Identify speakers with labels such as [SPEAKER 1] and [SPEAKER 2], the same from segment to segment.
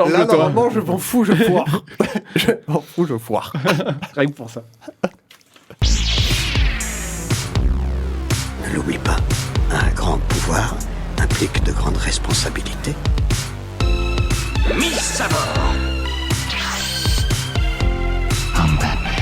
[SPEAKER 1] Là, normalement, je m'en fous, je foire. Je m'en fous, je foire.
[SPEAKER 2] Rien que pour ça.
[SPEAKER 3] Ne l'oublie pas, un grand pouvoir implique de grandes responsabilités.
[SPEAKER 4] Mise à bord.
[SPEAKER 3] I'm Batman.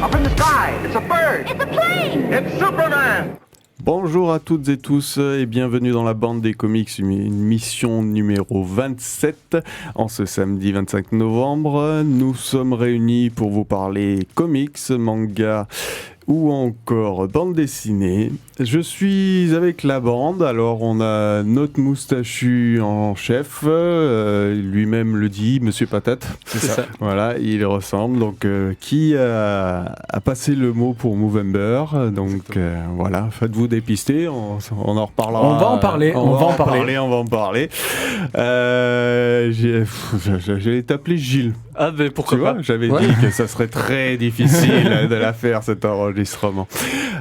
[SPEAKER 4] Up in the sky, it's a bird.
[SPEAKER 5] It's a plane!
[SPEAKER 4] It's Superman.
[SPEAKER 1] Bonjour à toutes et tous et bienvenue dans la bande des comics, une émission numéro 27. En ce samedi 25 novembre, nous sommes réunis pour vous parler comics, manga ou encore bande dessinée. Je suis avec la bande, alors on a notre moustachu en chef, lui-même le dit, Monsieur Patate.
[SPEAKER 2] C'est ça.
[SPEAKER 1] Voilà, il ressemble, donc qui a passé le mot pour Movember, donc voilà, faites-vous dépister, on en reparlera.
[SPEAKER 2] On va en parler,
[SPEAKER 1] on va en parler. J'allais t'appeler Gilles.
[SPEAKER 2] Ah ben pourquoi pas.
[SPEAKER 1] J'avais dit que ça serait très difficile de la faire cet enregistrement.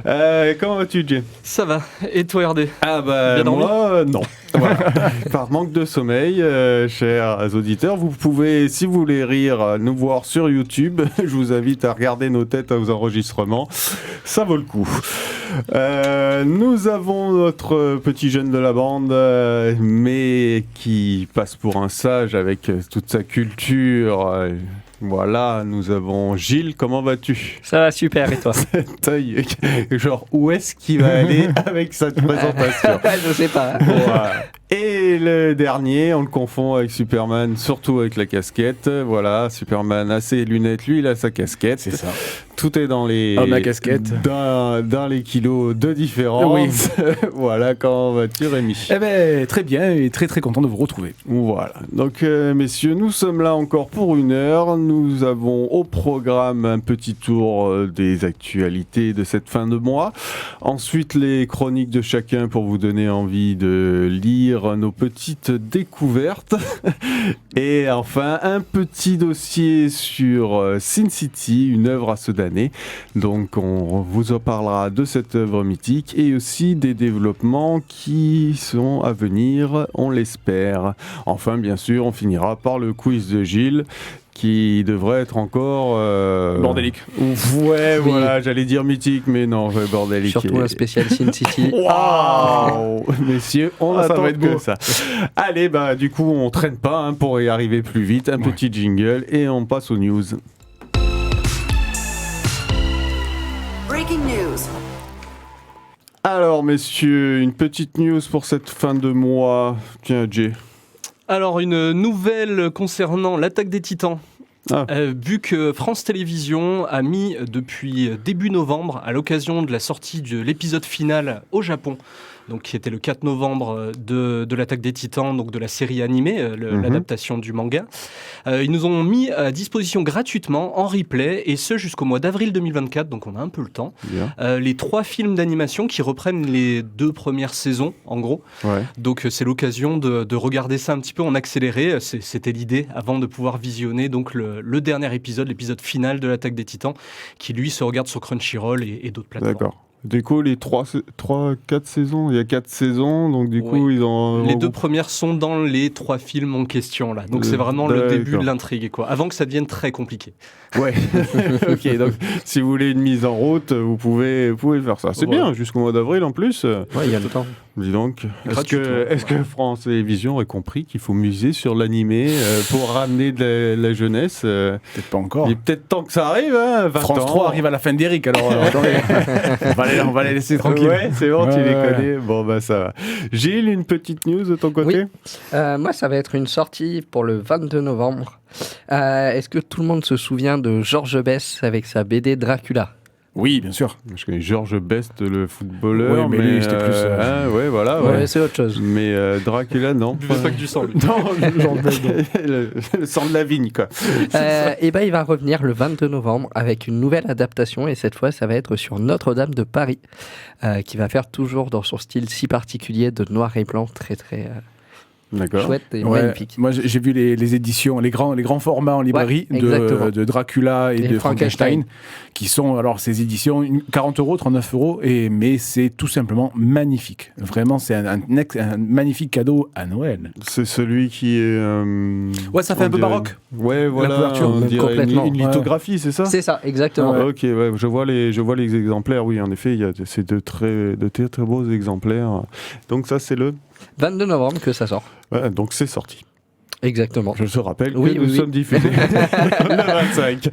[SPEAKER 1] Comment vas-tu, Jay?
[SPEAKER 2] Ça va. Et toi, RD?
[SPEAKER 1] Ah bah
[SPEAKER 2] bien dormi?
[SPEAKER 1] moi non. Voilà. Par manque de sommeil, chers auditeurs, vous pouvez, si vous voulez rire, nous voir sur YouTube. Je vous invite à regarder nos têtes aux enregistrements. Ça vaut le coup. Nous avons notre petit jeune de la bande, mais qui passe pour un sage avec toute sa culture. Voilà, nous avons Gilles, comment vas-tu?
[SPEAKER 6] Ça va super, et toi?
[SPEAKER 1] Genre, où est-ce qu'il va aller avec cette présentation?
[SPEAKER 6] Je sais pas.
[SPEAKER 1] Voilà. Et le dernier, on le confond avec Superman, surtout avec la casquette. Voilà, Superman a ses lunettes, lui il a sa casquette.
[SPEAKER 2] C'est ça.
[SPEAKER 1] Tout est dans les...
[SPEAKER 2] ma casquette.
[SPEAKER 1] Dans les kilos de différence. Oui. Voilà, comment vas-tu, Rémi?
[SPEAKER 2] Eh ben, très bien et très très content de vous retrouver.
[SPEAKER 1] Voilà. Donc, messieurs, nous sommes là encore pour 1 heure. Nous avons au programme un petit tour des actualités de cette fin de mois. Ensuite, les chroniques de chacun pour vous donner envie de lire nos petites découvertes. Et enfin, un petit dossier sur Sin City, une œuvre à ce d'année. Donc, on vous en parlera de cette œuvre mythique et aussi des développements qui sont à venir, on l'espère. Enfin, bien sûr, on finira par le quiz de Gilles, qui devrait être encore...
[SPEAKER 2] bordélique.
[SPEAKER 1] Ouais, oui. Voilà, j'allais dire mythique, mais non, bordélique.
[SPEAKER 6] Surtout un spécial Sin City.
[SPEAKER 1] Waouh. Messieurs, on attend
[SPEAKER 2] ça va être
[SPEAKER 1] que
[SPEAKER 2] beau.
[SPEAKER 1] ça. Allez, bah du coup, on traîne pas pour y arriver plus vite. Un petit jingle et on passe aux news.
[SPEAKER 5] Breaking news.
[SPEAKER 1] Alors, messieurs, une petite news pour cette fin de mois. Tiens, Jay.
[SPEAKER 2] Alors, une nouvelle concernant l'attaque des Titans.
[SPEAKER 1] Ah.
[SPEAKER 2] Vu que France Télévisions a mis depuis début novembre, à l'occasion de la sortie de l'épisode final au Japon, donc qui était le 4 novembre de l'attaque des Titans, donc de la série animée, l'adaptation du manga, ils nous ont mis à disposition gratuitement en replay, et ce jusqu'au mois d'avril 2024, donc on a un peu le temps, les 3 films d'animation qui reprennent les 2 premières saisons, en gros.
[SPEAKER 1] Ouais.
[SPEAKER 2] Donc c'est l'occasion de regarder ça un petit peu en accéléré. C'était l'idée avant de pouvoir visionner donc le dernier épisode, l'épisode final de l'attaque des Titans, qui lui se regarde sur Crunchyroll et d'autres plateformes.
[SPEAKER 1] D'accord. Du coup, les 4 saisons, il y a 4 saisons, donc du coup, ils ont...
[SPEAKER 2] Les 2 premières sont dans les 3 films en question, là. Donc c'est vraiment le début de l'intrigue, quoi. Avant que ça devienne très compliqué.
[SPEAKER 1] Ouais, ok, donc si vous voulez une mise en route, vous pouvez faire ça. C'est bien, jusqu'au mois d'avril en plus.
[SPEAKER 6] Ouais, il y a le temps.
[SPEAKER 1] Dis donc, est-ce que France Télévisions aurait compris qu'il faut miser sur l'animé pour ramener de la jeunesse
[SPEAKER 2] Peut-être pas encore.
[SPEAKER 1] Il est peut-être temps que ça arrive, hein, 20
[SPEAKER 2] France
[SPEAKER 1] ans.
[SPEAKER 2] 3 arrive à la fin d'Eric, alors attendez. on va les laisser tranquilles.
[SPEAKER 1] Ouais, c'est bon, tu les connais. Bon, bah ça va. Gilles, une petite news de ton côté?
[SPEAKER 6] Moi, ça va être une sortie pour le 22 novembre. Est-ce que tout le monde se souvient de Georges Best avec sa BD Dracula?
[SPEAKER 2] Oui, bien sûr.
[SPEAKER 1] Je connais Georges Best, le footballeur.
[SPEAKER 2] Oui, mais lui, c'était plus...
[SPEAKER 1] ouais, voilà.
[SPEAKER 6] Ouais, c'est autre chose.
[SPEAKER 1] Mais Dracula, non.
[SPEAKER 2] Il buvait pas que du sang, lui.
[SPEAKER 1] Non, le sang de la vigne, quoi.
[SPEAKER 6] Et ben, il va revenir le 22 novembre avec une nouvelle adaptation, et cette fois, ça va être sur Notre-Dame de Paris, qui va faire toujours dans son style si particulier de noir et blanc, très très
[SPEAKER 1] D'accord.
[SPEAKER 6] chouette et
[SPEAKER 7] Ouais,
[SPEAKER 6] magnifique.
[SPEAKER 7] moi j'ai vu les éditions, les grands formats en librairie
[SPEAKER 6] exactement.
[SPEAKER 7] de Dracula et
[SPEAKER 6] Et
[SPEAKER 7] de Frankenstein,
[SPEAKER 6] Frankenstein.
[SPEAKER 7] qui sont alors ces éditions 40 €, 39 €, mais c'est tout simplement magnifique. Vraiment, c'est un magnifique cadeau à Noël.
[SPEAKER 1] C'est celui qui est.
[SPEAKER 7] Ouais, ça fait
[SPEAKER 1] on
[SPEAKER 7] un peu
[SPEAKER 1] dirait-
[SPEAKER 7] baroque.
[SPEAKER 1] Ouais, voilà.
[SPEAKER 7] couverture,
[SPEAKER 1] on dirait
[SPEAKER 6] complètement.
[SPEAKER 1] une lithographie, c'est ça?
[SPEAKER 6] C'est ça, exactement.
[SPEAKER 7] Ouais.
[SPEAKER 1] Ok, ouais, je vois les exemplaires. Oui, en effet, il y a c'est de très beaux exemplaires. Donc ça, c'est le.
[SPEAKER 6] 22 novembre que ça sort.
[SPEAKER 1] Ouais, donc c'est sorti.
[SPEAKER 6] Exactement.
[SPEAKER 1] Je te rappelle
[SPEAKER 6] Oui,
[SPEAKER 1] que
[SPEAKER 6] oui,
[SPEAKER 1] nous
[SPEAKER 6] oui.
[SPEAKER 1] sommes diffusés le 25.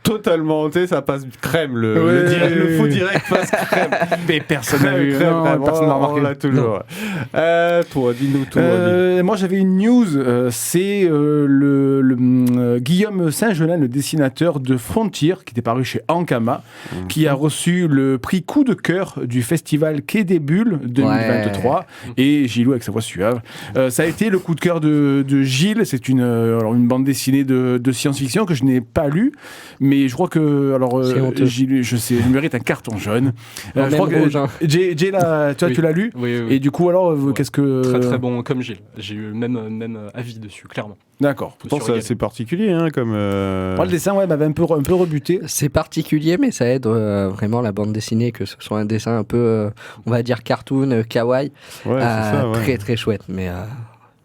[SPEAKER 1] Totalement, tu sais, ça passe crème, le faux direct passe crème.
[SPEAKER 7] Mais personne n'a vu.
[SPEAKER 1] Crème,
[SPEAKER 7] Non,
[SPEAKER 1] crème,
[SPEAKER 7] personne n'a
[SPEAKER 1] on
[SPEAKER 7] remarqué.
[SPEAKER 1] l'a toujours. Toi, dis-nous tout.
[SPEAKER 7] Moi j'avais une news, c'est Guillaume Saint-Gelin, le dessinateur de Frontier, qui était paru chez Ankama, qui a reçu le prix coup de cœur du festival Quai des Bulles 2023, et Gilou avec sa voix suave. Ça a été le coup de cœur de Gilles, c'est une bande dessinée de science-fiction que je n'ai pas lue, mais je crois que
[SPEAKER 6] C'est honteux.
[SPEAKER 7] Gilles, je mérite un carton jaune.
[SPEAKER 6] Non,
[SPEAKER 7] Je crois
[SPEAKER 6] même rouge, hein.
[SPEAKER 7] que Jay, toi
[SPEAKER 2] Oui.
[SPEAKER 7] tu l'as lu,
[SPEAKER 2] Oui, oui.
[SPEAKER 7] et du coup alors
[SPEAKER 2] Ouais.
[SPEAKER 7] qu'est-ce que
[SPEAKER 2] Très très bon, comme Gilles. J'ai eu le même avis dessus, clairement.
[SPEAKER 7] D'accord.
[SPEAKER 1] Pourtant,
[SPEAKER 2] Sur
[SPEAKER 1] c'est
[SPEAKER 2] Yann.
[SPEAKER 1] assez particulier, hein, comme.
[SPEAKER 7] Moi, le dessin, m'avait un peu rebuté.
[SPEAKER 6] C'est particulier, mais ça aide vraiment la bande dessinée, que ce soit un dessin un peu, on va dire, cartoon, kawaii.
[SPEAKER 1] Ouais, c'est ça, ouais.
[SPEAKER 6] Très très chouette. Mais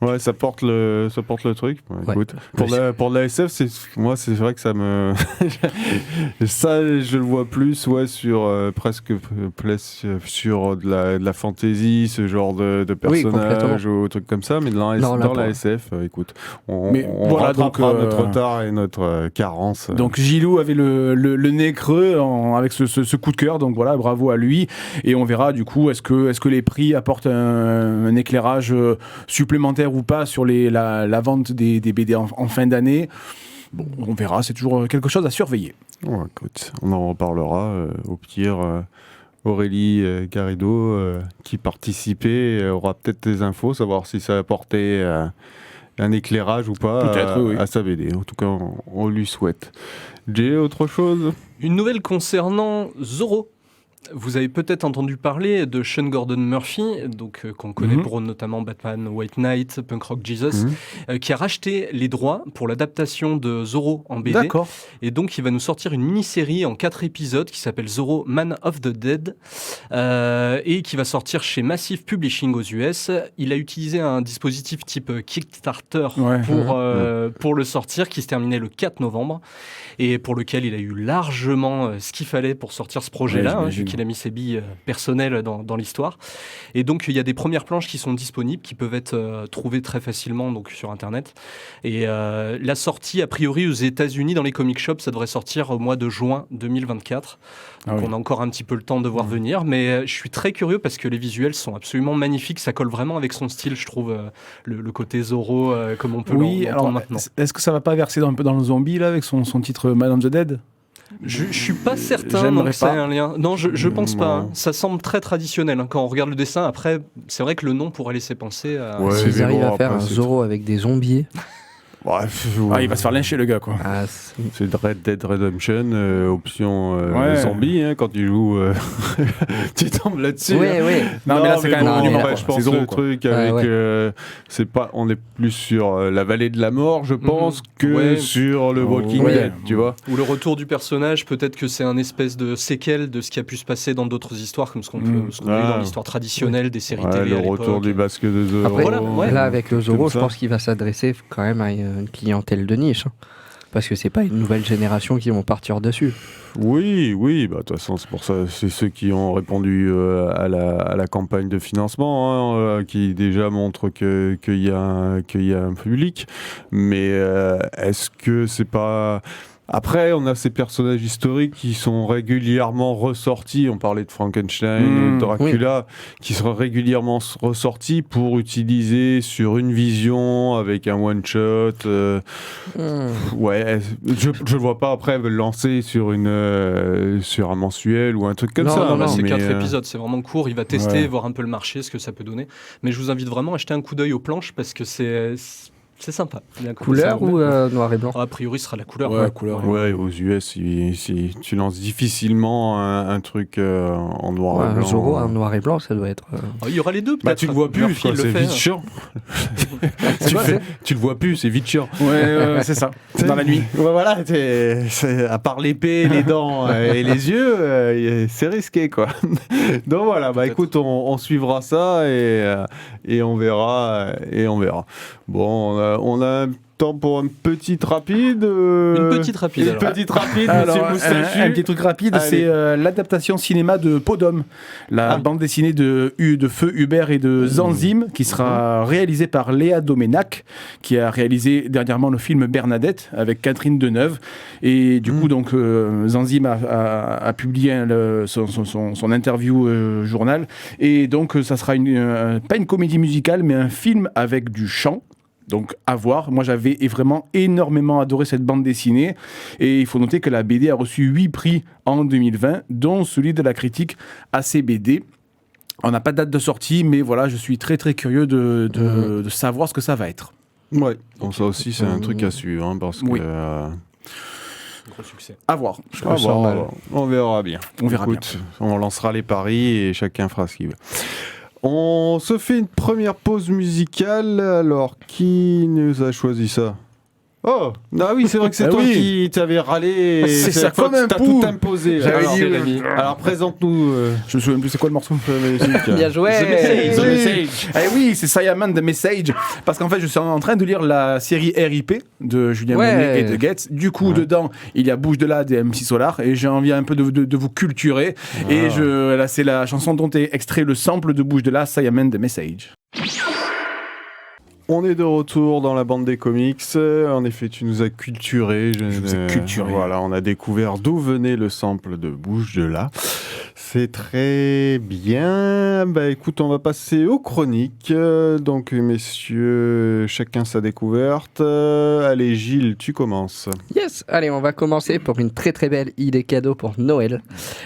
[SPEAKER 1] Ouais, ça porte le truc. Ouais,
[SPEAKER 6] Ouais.
[SPEAKER 1] écoute, pour la SF, c'est vrai que ça me ça je le vois plus sur presque sur de la fantasy, ce genre de
[SPEAKER 6] Oui,
[SPEAKER 1] personnages ou trucs comme ça, mais dans
[SPEAKER 6] Non, là,
[SPEAKER 1] la
[SPEAKER 6] pour-
[SPEAKER 1] SF, écoute, on
[SPEAKER 7] voilà,
[SPEAKER 1] rattrapera
[SPEAKER 7] donc,
[SPEAKER 1] notre retard et notre carence.
[SPEAKER 7] Donc Gilou avait le nez creux avec ce coup de cœur, donc voilà, bravo à lui. Et on verra du coup, est-ce que les prix apportent un éclairage supplémentaire ou pas sur la vente des BD en fin d'année. Bon, on verra, c'est toujours quelque chose à surveiller.
[SPEAKER 1] Bon, écoute, on en reparlera au pire. Aurélie Garrido qui participait aura peut-être des infos, savoir si ça a apporté un éclairage ou pas
[SPEAKER 7] Peut-être, oui.
[SPEAKER 1] à sa BD. En tout cas, on lui souhaite. Jay, autre chose?
[SPEAKER 2] Une nouvelle concernant Zorro. Vous avez peut-être entendu parler de Sean Gordon Murphy, donc qu'on connaît pour notamment Batman White Knight, Punk Rock Jesus, qui a racheté les droits pour l'adaptation de Zorro en BD.
[SPEAKER 7] D'accord.
[SPEAKER 2] Et donc, il va nous sortir une mini-série en 4 épisodes qui s'appelle Zorro Man of the Dead et qui va sortir chez Massive Publishing aux US. Il a utilisé un dispositif type Kickstarter
[SPEAKER 7] Ouais.
[SPEAKER 2] pour le sortir, qui se terminait le 4 novembre et pour lequel il a eu largement ce qu'il fallait pour sortir ce projet-là,
[SPEAKER 7] Ouais, j'imagine.
[SPEAKER 2] vu qu'il a mis ses billes personnelles dans l'histoire. Et donc, il y a des premières planches qui sont disponibles, qui peuvent être trouvées très facilement donc, sur Internet. Et la sortie, a priori, aux États-Unis, dans les comic shops, ça devrait sortir au mois de juin 2024. Donc,
[SPEAKER 7] Ah oui.
[SPEAKER 2] on a encore un petit peu le temps de voir venir. Mais je suis très curieux parce que les visuels sont absolument magnifiques. Ça colle vraiment avec son style, je trouve, le côté Zorro, comme on peut
[SPEAKER 7] Oui,
[SPEAKER 2] l'entendre
[SPEAKER 7] alors
[SPEAKER 2] maintenant.
[SPEAKER 7] est-ce que ça va pas verser un peu dans le zombie là avec son titre Man of the Dead?
[SPEAKER 2] Je suis pas certain
[SPEAKER 7] J'aimerais
[SPEAKER 2] que ça ait
[SPEAKER 7] pas.
[SPEAKER 2] un lien. Non, je pense pas. hein.
[SPEAKER 1] Non.
[SPEAKER 2] Ça semble très traditionnel. hein. Quand on regarde le dessin, après, c'est vrai que le nom pourrait laisser penser à...
[SPEAKER 1] Ouais,
[SPEAKER 6] s'ils
[SPEAKER 1] mais
[SPEAKER 6] arrivent
[SPEAKER 1] bon,
[SPEAKER 6] à faire
[SPEAKER 1] après,
[SPEAKER 6] un
[SPEAKER 1] c'est-
[SPEAKER 6] Zorro avec des zombies,
[SPEAKER 1] Bref,
[SPEAKER 7] Ah, il va se faire lyncher le gars quoi.
[SPEAKER 1] c'est Red Dead Redemption, option
[SPEAKER 7] Ouais.
[SPEAKER 1] zombie, hein, quand tu joues, tu tombes là-dessus.
[SPEAKER 6] Oui,
[SPEAKER 1] hein.
[SPEAKER 6] oui.
[SPEAKER 7] Non, mais là, c'est quand même
[SPEAKER 6] bon,
[SPEAKER 7] omnivore,
[SPEAKER 1] après,
[SPEAKER 7] quoi.
[SPEAKER 1] je pense
[SPEAKER 7] C'est Zorro,
[SPEAKER 1] le
[SPEAKER 7] quoi.
[SPEAKER 1] truc
[SPEAKER 6] Ouais,
[SPEAKER 1] avec,
[SPEAKER 6] ouais.
[SPEAKER 1] c'est pas, on est plus sur la vallée de la mort, je pense, que
[SPEAKER 2] Ouais.
[SPEAKER 1] sur le Walking
[SPEAKER 7] Ouais.
[SPEAKER 1] Dead, tu vois.
[SPEAKER 2] Ou le retour du personnage, peut-être que c'est un espèce de séquelle de ce qui a pu se passer dans d'autres histoires, comme ce qu'on a eu dans
[SPEAKER 1] Ah.
[SPEAKER 2] l'histoire traditionnelle des séries
[SPEAKER 1] Ouais,
[SPEAKER 2] télé
[SPEAKER 1] le
[SPEAKER 2] à
[SPEAKER 1] retour
[SPEAKER 2] l'époque.
[SPEAKER 1] du basque de Zorro.
[SPEAKER 6] Après,
[SPEAKER 2] voilà, ouais.
[SPEAKER 6] là, avec le Zorro,
[SPEAKER 1] Comme
[SPEAKER 6] je
[SPEAKER 1] ça.
[SPEAKER 6] pense qu'il va s'adresser quand même à une clientèle de niche. hein. Parce que c'est pas une nouvelle génération qui vont partir dessus.
[SPEAKER 1] Oui, bah de toute façon c'est pour ça, c'est ceux qui ont répondu à la campagne de financement, hein, qui déjà montrent qu'il y a un public. Mais est-ce que c'est pas... Après, on a ces personnages historiques qui sont régulièrement ressortis. On parlait de Frankenstein, de Dracula, qui sont régulièrement ressortis pour utiliser sur une vision avec un one-shot. Ouais, je le vois pas après le lancer sur un mensuel ou un truc comme
[SPEAKER 6] Non,
[SPEAKER 1] ça.
[SPEAKER 6] non,
[SPEAKER 2] Là, c'est
[SPEAKER 1] mais,
[SPEAKER 2] 4 épisodes, c'est vraiment court. Il va tester,
[SPEAKER 7] Ouais.
[SPEAKER 2] voir un peu le marché, ce que ça peut donner. Mais je vous invite vraiment à jeter un coup d'œil aux planches parce que C'est sympa. Bien
[SPEAKER 6] Couleur ou noir et blanc?
[SPEAKER 2] A priori, ce sera la couleur.
[SPEAKER 7] Ouais, couleur.
[SPEAKER 1] Ouais, aux US, tu lances difficilement un truc en noir et
[SPEAKER 6] Un
[SPEAKER 1] blanc.
[SPEAKER 6] Zorro, un noir et blanc, ça doit être.
[SPEAKER 2] Il y aura les deux, peut-être.
[SPEAKER 1] Bah, tu le vois plus,
[SPEAKER 2] Murphy
[SPEAKER 1] quoi,
[SPEAKER 2] le
[SPEAKER 1] c'est
[SPEAKER 2] fait,
[SPEAKER 1] vite chiant. Tu le vois plus, c'est vite chiant.
[SPEAKER 7] Ouais, c'est ça. Dans la nuit.
[SPEAKER 1] Ouais, voilà, à part l'épée, les dents et les yeux, c'est risqué, quoi. Donc voilà, bah écoute, on suivra ça et on verra. Bon, on a un temps pour une petite rapide.
[SPEAKER 2] Une petite rapide.
[SPEAKER 1] Une
[SPEAKER 2] alors.
[SPEAKER 1] petite rapide,
[SPEAKER 7] Alors,
[SPEAKER 1] monsieur Moustachu.
[SPEAKER 7] un petit truc rapide,
[SPEAKER 1] Allez.
[SPEAKER 7] c'est l'adaptation cinéma de Podom, la bande dessinée de Feu Hubert et de Zanzim, qui sera réalisée par Léa Doménac, qui a réalisé dernièrement le film Bernadette avec Catherine Deneuve. Et du coup, donc, Zanzim a publié son interview journal. Et donc, ça sera pas une comédie musicale, mais un film avec du chant. Donc, à voir. Moi, j'avais vraiment énormément adoré cette bande dessinée. Et il faut noter que la BD a reçu 8 prix en 2020, dont celui de la critique ACBD. On n'a pas de date de sortie, mais voilà, je suis très très curieux de savoir ce que ça va être.
[SPEAKER 1] Ouais, donc ça aussi, c'est un truc à suivre, hein, parce que...
[SPEAKER 7] Oui.
[SPEAKER 2] Gros succès.
[SPEAKER 7] À voir.
[SPEAKER 1] On verra bien.
[SPEAKER 7] On verra
[SPEAKER 1] Écoute, on lancera les paris et chacun fera ce qu'il veut. On se fait une première pause musicale. Alors, qui nous a choisi ça? Oh, ah oui, c'est vrai que c'est toi qui t'avais râlé.
[SPEAKER 7] C'est ça,
[SPEAKER 1] toi,
[SPEAKER 7] comme un
[SPEAKER 1] t'as
[SPEAKER 7] pou.
[SPEAKER 1] tout imposé.
[SPEAKER 7] J'avais
[SPEAKER 1] Alors,
[SPEAKER 7] dit,
[SPEAKER 2] Jérémy.
[SPEAKER 1] alors, présente-nous.
[SPEAKER 7] Je me souviens plus c'est quoi le morceau.
[SPEAKER 6] Bien joué.
[SPEAKER 7] The Message. Eh oui, c'est Siaman The Message. Parce qu'en fait, je suis en train de lire la série RIP de Julien Monet et de Getz. Du coup, dedans, il y a Bouge de là des MC Solar. Et j'ai envie un peu de vous culturer. Et là, c'est la chanson dont est extrait le sample de Bouge de là, Siaman The Message.
[SPEAKER 1] On est de retour dans la bande des comics. En effet, tu nous as culturé.
[SPEAKER 7] Je vous ai culturé.
[SPEAKER 1] Voilà, on a découvert d'où venait le sample de Bouge de là. C'est très bien. Bah écoute, on va passer aux chroniques. Donc messieurs, chacun sa découverte. Allez Gilles, tu commences.
[SPEAKER 6] Yes, allez, on va commencer pour une très très belle idée cadeau pour Noël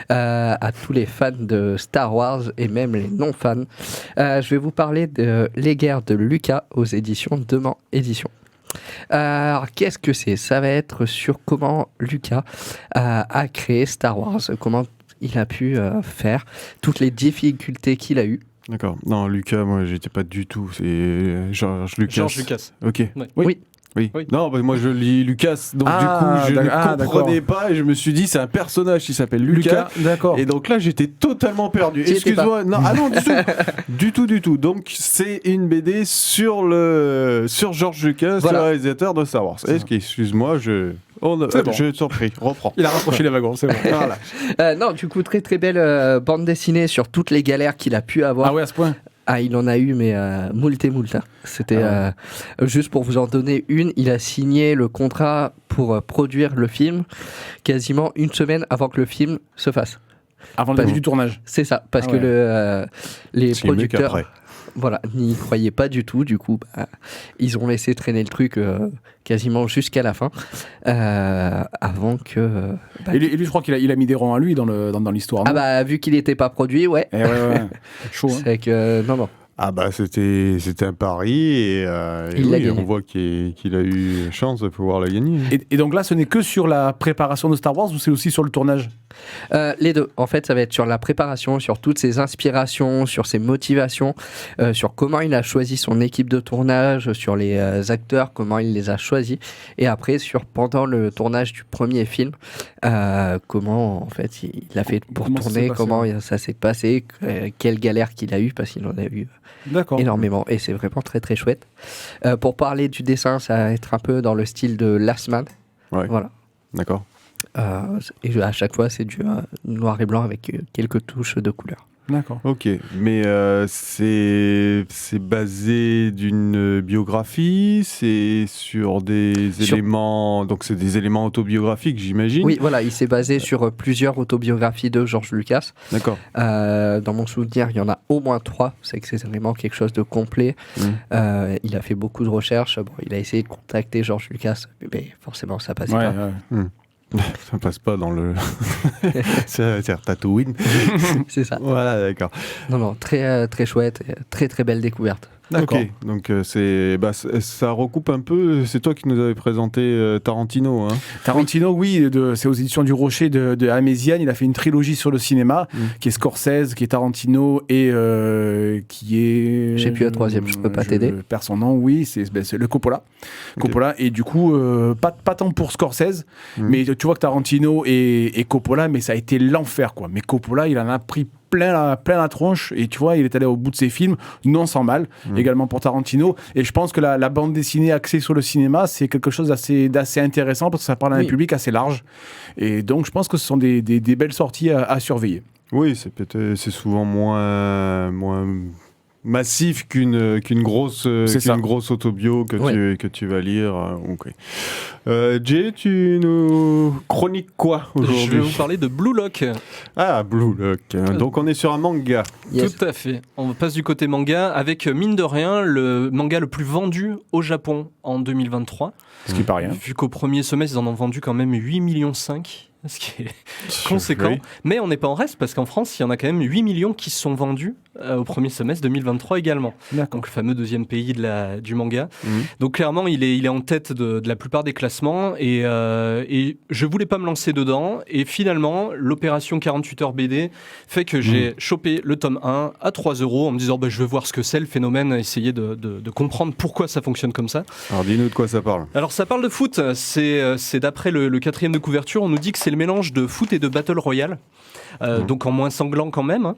[SPEAKER 6] à tous les fans de Star Wars et même les non-fans. Je vais vous parler de Les Guerres de Lucas aux éditions Demain Édition. Alors, qu'est-ce que c'est? Ça va être sur comment Lucas a créé Star Wars, comment il a pu faire, toutes les difficultés qu'il a eues.
[SPEAKER 1] D'accord. Non, Lucas, moi j'étais pas du tout. C'est George Lucas.
[SPEAKER 2] George Lucas.
[SPEAKER 1] Ok.
[SPEAKER 2] Ouais.
[SPEAKER 6] Oui.
[SPEAKER 1] Oui.
[SPEAKER 2] Oui.
[SPEAKER 1] Non, bah, moi je lis Lucas, donc
[SPEAKER 7] Ah,
[SPEAKER 1] du coup je ne
[SPEAKER 7] d'accord.
[SPEAKER 1] comprenais pas et je me suis dit c'est un personnage qui s'appelle Lucas.
[SPEAKER 7] D'accord.
[SPEAKER 1] Et donc là j'étais totalement perdu.
[SPEAKER 6] Tu y étais
[SPEAKER 1] Excuse-moi. Non, ah non, du tout. Donc c'est une BD sur George Lucas,
[SPEAKER 6] Voilà.
[SPEAKER 1] le réalisateur de Star Wars. Excuse-moi,
[SPEAKER 7] C'est bon.
[SPEAKER 1] je t'en prie, reprends.
[SPEAKER 7] Il a rapproché les wagons, c'est bon.
[SPEAKER 1] Voilà.
[SPEAKER 6] Non, du coup, très très belle bande dessinée sur toutes les galères qu'il a pu avoir.
[SPEAKER 7] Ah ouais, à ce point.
[SPEAKER 6] Ah, il en a eu, mais moult et moult. C'était juste pour vous en donner une. Il a signé le contrat pour produire le film quasiment une semaine avant que le film se fasse.
[SPEAKER 7] Avant le début du tournage.
[SPEAKER 6] C'est ça, parce
[SPEAKER 7] Ah
[SPEAKER 6] que
[SPEAKER 7] ouais.
[SPEAKER 6] les
[SPEAKER 1] C'est mieux
[SPEAKER 6] producteurs
[SPEAKER 1] qu'après.
[SPEAKER 6] voilà, n'y croyaient pas du tout. Du coup, ils ont laissé traîner le truc quasiment jusqu'à la fin, avant que...
[SPEAKER 7] Et lui, je crois qu'il a mis des ronds à lui dans l'histoire.
[SPEAKER 6] Ah
[SPEAKER 7] non
[SPEAKER 6] bah, vu qu'il n'était pas produit, ouais.
[SPEAKER 7] Eh ouais. Chaud, hein.
[SPEAKER 6] C'est que... Non.
[SPEAKER 1] Ah bah c'était un pari et
[SPEAKER 6] Il l'a
[SPEAKER 1] oui,
[SPEAKER 6] gagné.
[SPEAKER 1] on voit qu'il a eu chance de pouvoir la gagner.
[SPEAKER 7] Et donc là, ce n'est que sur la préparation de Star Wars ou c'est aussi sur le tournage?
[SPEAKER 6] Les deux. En fait, ça va être sur la préparation, sur toutes ses inspirations, sur ses motivations, sur comment il a choisi son équipe de tournage, sur les acteurs, comment il les a choisis, et après pendant le tournage du premier film, comment en fait il a fait pour
[SPEAKER 7] Comment ça
[SPEAKER 6] tourner,
[SPEAKER 7] s'est passé,
[SPEAKER 6] comment ça s'est passé, quelle galère qu'il a eu, parce qu'il en a eu
[SPEAKER 7] D'accord.
[SPEAKER 6] énormément, et c'est vraiment très très chouette. Pour parler du dessin, ça va être un peu dans le style de Last Man.
[SPEAKER 1] Ouais.
[SPEAKER 6] Voilà.
[SPEAKER 1] D'accord.
[SPEAKER 6] Et à chaque fois, c'est du noir et blanc avec quelques touches de couleur.
[SPEAKER 7] D'accord.
[SPEAKER 1] Ok, mais c'est basé d'une biographie, c'est sur des éléments, donc c'est des éléments autobiographiques, j'imagine.
[SPEAKER 6] Oui, voilà, il s'est basé sur plusieurs autobiographies de George Lucas.
[SPEAKER 1] D'accord.
[SPEAKER 6] Dans mon souvenir, il y en a au moins 3. C'est que c'est vraiment quelque chose de complet. Il a fait beaucoup de recherches. Bon, il a essayé de contacter George Lucas, mais forcément, ça passait pas.
[SPEAKER 7] Ouais.
[SPEAKER 1] Ça passe pas dans le. c'est Tatooine.
[SPEAKER 6] C'est ça.
[SPEAKER 1] Voilà, d'accord.
[SPEAKER 6] Non, très, très chouette. Et très, très belle découverte.
[SPEAKER 7] D'accord.
[SPEAKER 1] Ok, donc ça recoupe un peu. C'est toi qui nous avais présenté Tarantino. Hein.
[SPEAKER 7] Tarantino, oui, c'est aux éditions du Rocher de Améziane. Il a fait une trilogie sur le cinéma, qui est Scorsese, qui est Tarantino et qui est.
[SPEAKER 6] J'ai plus le troisième, je peux pas t'aider.
[SPEAKER 7] Je perds son nom, oui, c'est le Coppola. Okay. Coppola, et du coup, pas tant pour Scorsese, mais tu vois que Tarantino et Coppola, mais ça a été l'enfer, quoi. Mais Coppola, il en a pris plein la tronche, et tu vois, il est allé au bout de ses films, non sans mal, également pour Tarantino, et je pense que la bande dessinée axée sur le cinéma, c'est quelque chose d'assez intéressant, parce que ça parle à un public assez large, et donc je pense que ce sont des belles sorties à surveiller.
[SPEAKER 1] Oui, c'est souvent moins massif qu'une grosse autobio que tu vas lire. Okay. Jay, tu nous chroniques quoi aujourd'hui?
[SPEAKER 2] Je vais vous parler de Blue Lock.
[SPEAKER 1] Ah, Blue Lock. Donc on est sur un manga.
[SPEAKER 2] Yes. Tout à fait. On passe du côté manga avec, mine de rien, le manga le plus vendu au Japon en 2023.
[SPEAKER 7] Ce qui n'est pas rien.
[SPEAKER 2] Vu qu'au premier semestre, ils en ont vendu quand même 8,5 millions. Ce qui est conséquent. Oui. Mais on n'est pas en reste, parce qu'en France, il y en a quand même 8 millions qui se sont vendus au premier semestre 2023 également. Donc le fameux deuxième pays du manga. Donc clairement, il est en tête de la plupart des classements, et je voulais pas me lancer dedans, et finalement, l'opération 48 heures BD fait que j'ai chopé le tome 1 à 3 € en me disant je veux voir ce que c'est le phénomène, essayer de comprendre pourquoi ça fonctionne comme ça.
[SPEAKER 1] Alors dis-nous de quoi ça parle.
[SPEAKER 2] Alors ça parle de foot, c'est d'après le quatrième de couverture, on nous dit que c'est le mélange de foot et de battle royale. Donc en moins sanglant quand même,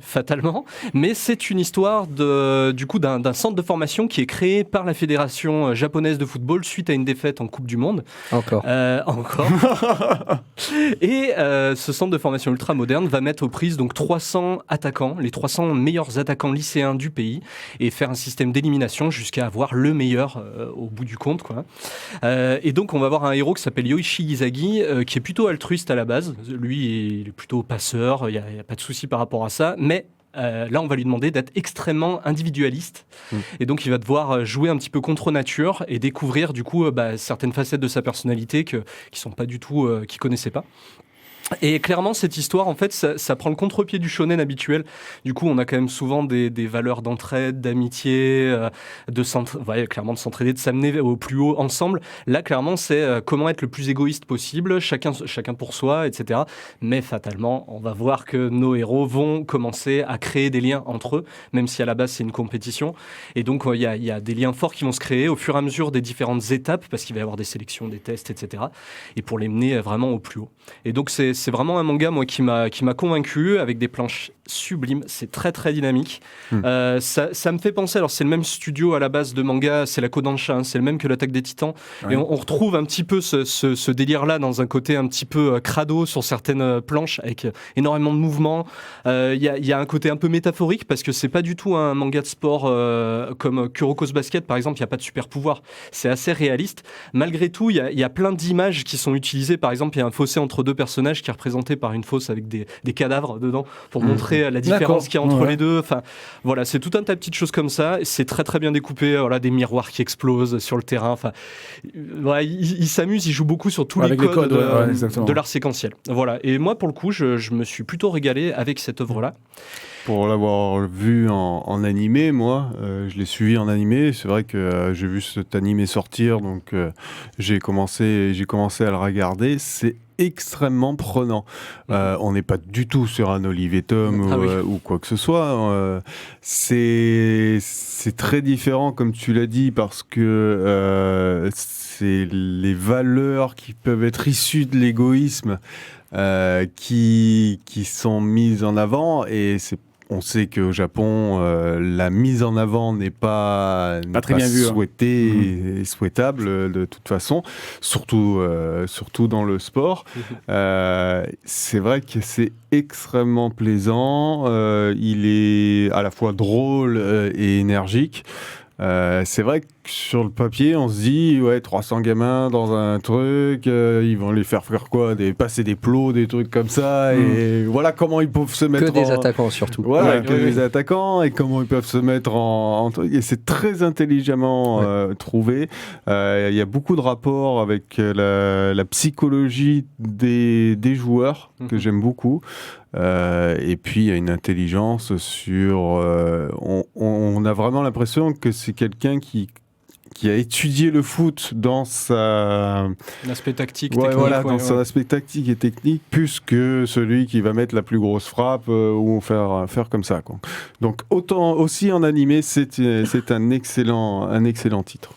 [SPEAKER 2] fatalement. Mais c'est une histoire d'un centre de formation qui est créé par la Fédération japonaise de football suite à une défaite en Coupe du Monde.
[SPEAKER 6] Encore.
[SPEAKER 2] Et ce centre de formation ultra moderne va mettre aux prises donc 300 attaquants, les 300 meilleurs attaquants lycéens du pays, et faire un système d'élimination jusqu'à avoir le meilleur au bout du compte, quoi. Et donc on va avoir un héros qui s'appelle Yoichi Izagi, qui est plutôt altruiste à la base. Lui, il est plutôt passeur, il n'y a pas de souci par rapport à ça, mais là, on va lui demander d'être extrêmement individualiste. Et donc, il va devoir jouer un petit peu contre nature et découvrir, du coup, certaines facettes de sa personnalité qui sont pas du tout, qu'il connaissait pas. Et clairement, cette histoire, en fait, ça prend le contre-pied du shonen habituel. Du coup, on a quand même souvent des valeurs d'entraide, d'amitié, clairement de s'entraider, de s'amener au plus haut ensemble. Là, clairement, c'est comment être le plus égoïste possible, chacun pour soi, etc. Mais fatalement, on va voir que nos héros vont commencer à créer des liens entre eux, même si à la base, c'est une compétition. Et donc, il y a des liens forts qui vont se créer au fur et à mesure des différentes étapes, parce qu'il va y avoir des sélections, des tests, etc. Et pour les mener vraiment au plus haut. Et donc, c'est vraiment un manga, moi, qui m'a convaincu, avec des planches sublimes. C'est très, très dynamique. Ça me fait penser, alors c'est le même studio à la base de manga, c'est la Kodansha, c'est le même que l'Attaque des Titans. Ouais. Et on retrouve un petit peu ce délire-là dans un côté un petit peu crado sur certaines planches, avec énormément de mouvements. Il y a un côté un peu métaphorique, parce que c'est pas du tout un manga de sport comme Kuroko's Basket, par exemple, il n'y a pas de super pouvoir. C'est assez réaliste. Malgré tout, il y a plein d'images qui sont utilisées. Par exemple, il y a un fossé entre deux personnages qui est représenté par une fosse avec des cadavres dedans pour montrer la différence qu'il y a entre les deux. Enfin, voilà, c'est tout un tas de petites choses comme ça. C'est très très bien découpé. Voilà, des miroirs qui explosent sur le terrain. Enfin, voilà, il s'amuse, il joue beaucoup sur tous les codes de l'art séquentiel. Voilà. Et moi, pour le coup, je me suis plutôt régalé avec cette œuvre-là.
[SPEAKER 1] Pour l'avoir vu en animé, moi, je l'ai suivi en animé. C'est vrai que j'ai vu cet animé sortir, donc j'ai commencé à le regarder. C'est extrêmement prenant. On n'est pas du tout sur un Olivier Tom ou quoi que ce soit. C'est très différent, comme tu l'as dit, parce que c'est les valeurs qui peuvent être issues de l'égoïsme qui sont mises en avant, et on sait qu'au Japon, la mise en avant n'est pas
[SPEAKER 7] très bien vue,
[SPEAKER 1] souhaitée et souhaitable de toute façon, surtout dans le sport. C'est vrai que c'est extrêmement plaisant. Il est à la fois drôle et énergique. C'est vrai que sur le papier, on se dit, ouais, 300 gamins dans un truc, ils vont les faire quoi, passer des plots, des trucs comme ça, et voilà comment ils peuvent se mettre
[SPEAKER 6] Que des attaquants surtout.
[SPEAKER 1] Voilà, des attaquants, et comment ils peuvent se mettre en truc. Et c'est très intelligemment trouvé. Il y a beaucoup de rapports avec la psychologie des joueurs, que j'aime beaucoup. Et puis il y a une intelligence sur... on a vraiment l'impression que c'est quelqu'un qui a étudié le foot dans
[SPEAKER 2] l'aspect tactique,
[SPEAKER 1] technique. Voilà, dans son
[SPEAKER 2] ouais.
[SPEAKER 1] aspect tactique et technique, plus que celui qui va mettre la plus grosse frappe ou faire comme ça, quoi. Donc autant aussi en animé, c'est un excellent titre.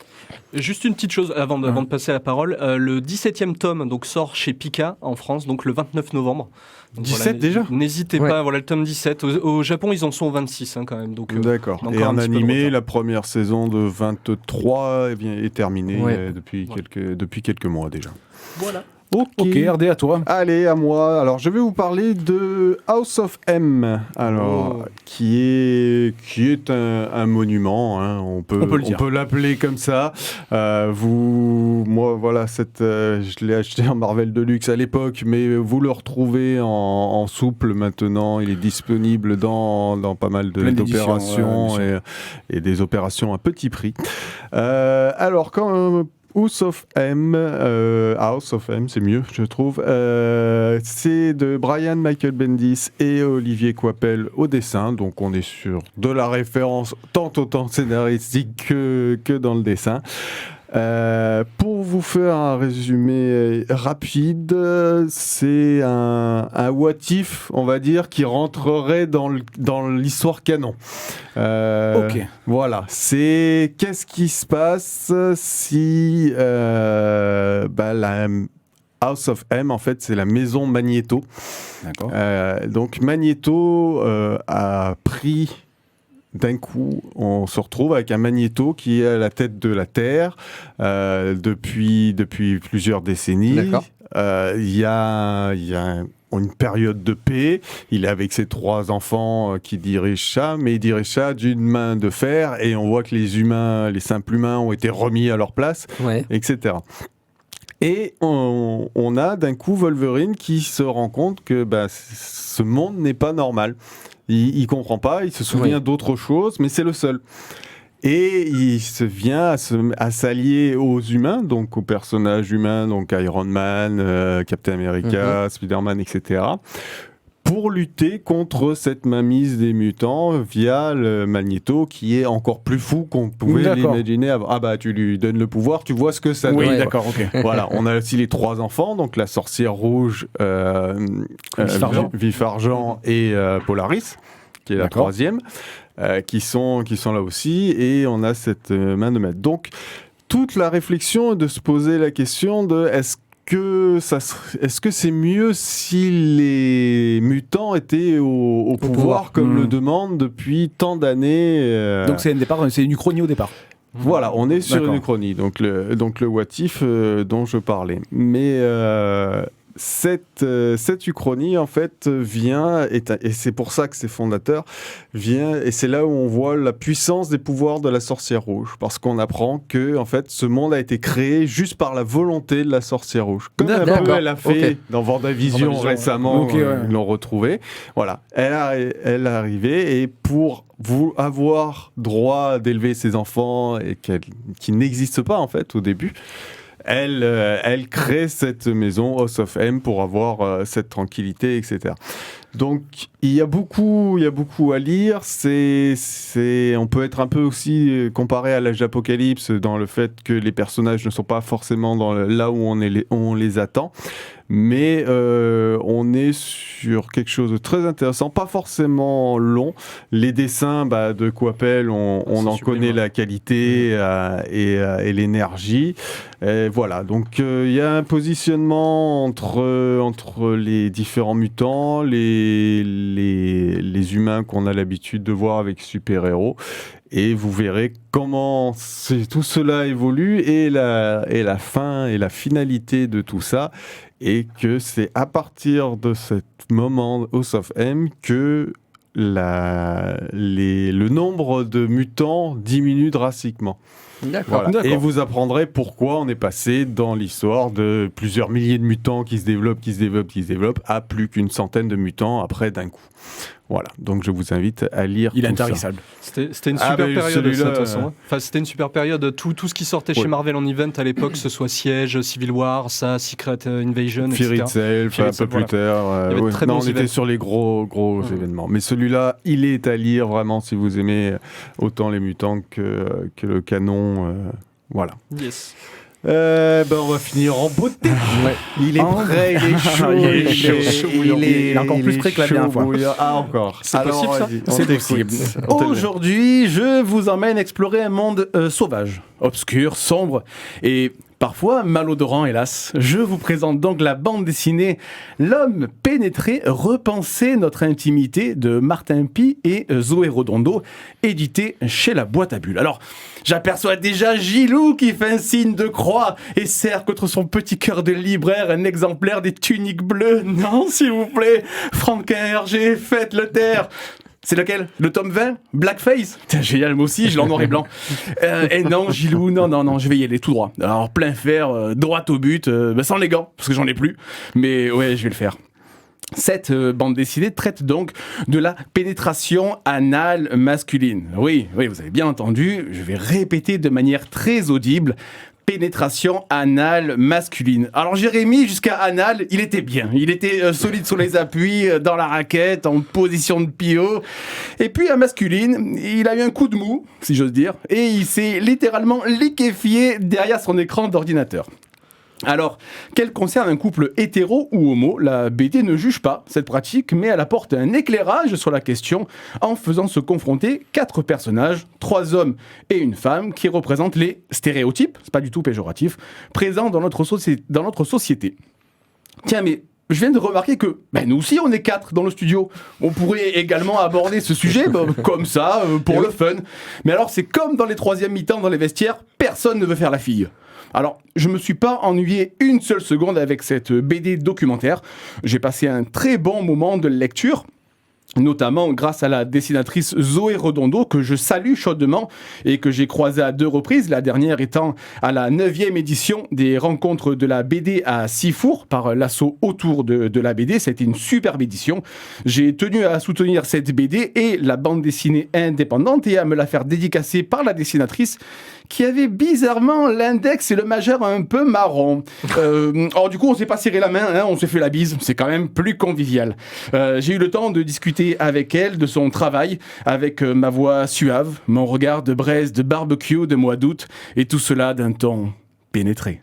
[SPEAKER 2] Juste une petite chose avant de passer la parole. Le 17e tome donc, sort chez Pika en France, donc le 29 novembre. Donc,
[SPEAKER 1] 17 déjà ?
[SPEAKER 2] N'hésitez pas, voilà le tome 17. Au Japon, ils en sont au 26 quand même. Donc,
[SPEAKER 1] d'accord. Et en animé, la première saison de 23 est terminée depuis quelques mois déjà.
[SPEAKER 2] Voilà.
[SPEAKER 7] Ok, RD, à toi.
[SPEAKER 1] Allez, à moi. Alors, je vais vous parler de House of M. Alors, qui est un monument. Hein. On peut l'appeler comme ça. Moi, voilà, je l'ai acheté en Marvel Deluxe à l'époque, mais vous le retrouvez en souple maintenant. Il est disponible dans pas mal d'opérations et des opérations à petit prix. Alors, House of M, c'est mieux, je trouve. C'est de Brian Michael Bendis et Olivier Coipel au dessin. Donc, on est sur de la référence tant autant scénaristique que dans le dessin. Pour vous faire un résumé rapide, c'est un what if, on va dire, qui rentrerait dans l'histoire canon. Voilà, c'est qu'est-ce qui se passe si la House of M, en fait, c'est la maison Magneto.
[SPEAKER 7] D'accord.
[SPEAKER 1] Donc Magneto a pris... D'un coup, on se retrouve avec un Magneto qui est à la tête de la Terre depuis plusieurs décennies.
[SPEAKER 6] D'accord.
[SPEAKER 1] Il y a une période de paix. Il est avec ses 3 enfants qui dirigent ça, mais il dirige ça d'une main de fer et on voit que les simples humains ont été remis à leur place, etc. Et on a d'un coup Wolverine qui se rend compte que ce monde n'est pas normal. Il comprend pas, il se souvient d'autre chose, mais c'est le seul. Et il se vient à s'allier aux humains, donc aux personnages humains, donc Iron Man, Captain America, Spider-Man, etc., pour lutter contre cette mainmise des mutants via le Magneto qui est encore plus fou qu'on pouvait l'imaginer avant. Ah bah tu lui donnes le pouvoir, tu vois ce que ça donne.
[SPEAKER 7] Oui, d'accord, ok.
[SPEAKER 1] Voilà, on a aussi les 3 enfants, donc la sorcière rouge, Vif Argent et Polaris, qui est la 3e, qui sont là aussi, et on a cette main de maître. Donc toute la réflexion est de se poser la question de est-ce que c'est mieux si les mutants étaient au pouvoir comme le demande depuis tant d'années
[SPEAKER 7] Donc c'est une uchronie au départ.
[SPEAKER 1] Voilà, on est sur une uchronie, donc le what if dont je parlais. Mais cette uchronie, en fait, vient, et c'est pour ça que c'est fondateur, et c'est là où on voit la puissance des pouvoirs de la sorcière rouge, parce qu'on apprend que, en fait, ce monde a été créé juste par la volonté de la sorcière rouge. Comme un peu elle a fait dans WandaVision récemment, ils l'ont retrouvé. Voilà, elle est arrivée, et pour avoir droit d'élever ses enfants, et qui n'existent pas, en fait, au début, elle crée cette maison House of M pour avoir cette tranquillité, etc. Donc il y a beaucoup à lire. On peut être un peu aussi comparé à l'âge d'Apocalypse dans le fait que les personnages ne sont pas forcément là où on les attend. Mais on est sur quelque chose de très intéressant, pas forcément long. Les dessins de Coipel, on en connaît la qualité et l'énergie. Et voilà, donc il y a un positionnement entre les différents mutants, les humains qu'on a l'habitude de voir avec super-héros. Et vous verrez comment tout cela évolue et la fin et la finalité de tout ça. Et que c'est à partir de ce moment House of M que le nombre de mutants diminue drastiquement.
[SPEAKER 6] D'accord.
[SPEAKER 1] Voilà. Et vous apprendrez pourquoi on est passé dans l'histoire de plusieurs milliers de mutants qui se développent à plus qu'une centaine de mutants après d'un coup. Voilà, donc je vous invite à lire
[SPEAKER 7] Il est
[SPEAKER 1] tout ça.
[SPEAKER 7] intarissable.
[SPEAKER 2] C'était une super période, ça, de toute façon.
[SPEAKER 1] celui-là,
[SPEAKER 2] Enfin, c'était une super période. Tout ce qui sortait chez Marvel en event à l'époque, que ce soit Siege, Civil War, ça, Secret Invasion,
[SPEAKER 1] Fear
[SPEAKER 2] etc.
[SPEAKER 1] Itself,
[SPEAKER 2] Fear
[SPEAKER 1] un
[SPEAKER 2] Itself,
[SPEAKER 1] peu plus tard.
[SPEAKER 2] Il y avait de très
[SPEAKER 1] Non,
[SPEAKER 2] bons
[SPEAKER 1] on était
[SPEAKER 2] events.
[SPEAKER 1] sur les gros événements. Mais celui-là, il est à lire vraiment si vous aimez autant les mutants que le canon. Voilà.
[SPEAKER 2] Yes.
[SPEAKER 1] On va finir en beauté. Il est prêt, il est chaud.
[SPEAKER 7] Il est chaud,
[SPEAKER 1] il est
[SPEAKER 7] encore plus prêt que la dernière fois.
[SPEAKER 1] Ah, encore.
[SPEAKER 2] C'est possible, ça
[SPEAKER 1] vas-y, on
[SPEAKER 7] C'est
[SPEAKER 1] t'écoute.
[SPEAKER 7] possible.
[SPEAKER 1] On te le met.
[SPEAKER 7] Aujourd'hui, je vous emmène explorer un monde sauvage, obscur, sombre et parfois malodorant, hélas. Je vous présente donc la bande dessinée L'homme pénétré, repenser notre intimité de Martin Pi et Zoé Redondo, édité chez La Boîte à Bulles. Alors, j'aperçois déjà Gilou qui fait un signe de croix et serre contre son petit cœur de libraire un exemplaire des tuniques bleues. Non, s'il vous plaît, Franck Hergé, faites le taire. C'est lequel? Le tome 20? Blackface? Putain, génial, moi aussi, je l'ai en noir et blanc. Et non, Gilou, non, je vais y aller tout droit. Alors, plein fer, droit au but, sans les gants, parce que j'en ai plus. Mais ouais, je vais le faire. Cette bande dessinée traite donc de la pénétration anale masculine. Oui, vous avez bien entendu, je vais répéter de manière très audible. Pénétration anale masculine. Alors Jérémy, jusqu'à anal, il était bien. Il était solide sur les appuis, dans la raquette, en position de pio. Et puis à masculine, il a eu un coup de mou, si j'ose dire, et il s'est littéralement liquéfié derrière son écran d'ordinateur. Alors, qu'elle concerne un couple hétéro ou homo, la BD ne juge pas cette pratique, mais elle apporte un éclairage sur la question en faisant se confronter 4 personnages, 3 hommes et une femme, qui représentent les stéréotypes, c'est pas du tout péjoratif, présents dans notre société. Tiens, mais je viens de remarquer que nous aussi on est 4 dans le studio. On pourrait également aborder ce sujet comme ça, pour le fun. Mais alors c'est comme dans les 3e mi-temps dans les vestiaires, personne ne veut faire la fille. Alors, je me suis pas ennuyé une seule seconde avec cette BD documentaire. J'ai passé un très bon moment de lecture, notamment grâce à la dessinatrice Zoé Redondo, que je salue chaudement et que j'ai croisée à 2 reprises, la dernière étant à la 9e édition des rencontres de la BD à Sifour, par l'asso autour de la BD. C'était une superbe édition. J'ai tenu à soutenir cette BD et la bande dessinée indépendante et à me la faire dédicacer par la dessinatrice, qui avait bizarrement l'index et le majeur un peu marron. Alors du coup, on s'est pas serré la main, on s'est fait la bise. C'est quand même plus convivial. J'ai eu le temps de discuter avec elle de son travail, avec ma voix suave, mon regard de braise de barbecue de mois d'août, et tout cela d'un ton pénétré.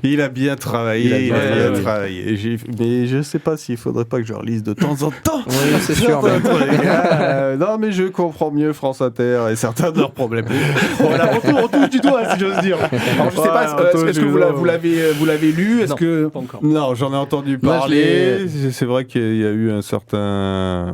[SPEAKER 1] Il a bien travaillé,
[SPEAKER 6] Il a bien
[SPEAKER 1] travaillé. Mais je sais pas s'il faudrait pas que je relise de temps en temps.
[SPEAKER 6] Oui, c'est sûr.
[SPEAKER 1] Non, mais je comprends mieux France Inter et certains de leurs problèmes.
[SPEAKER 7] Voilà, on touche du doigt, si j'ose dire. Alors, je sais pas, est-ce que vous l'avez lu? Est-ce
[SPEAKER 2] Non,
[SPEAKER 7] que...
[SPEAKER 2] pas encore.
[SPEAKER 1] Non, j'en ai entendu
[SPEAKER 6] Moi,
[SPEAKER 1] parler. C'est vrai qu'il y a eu un certain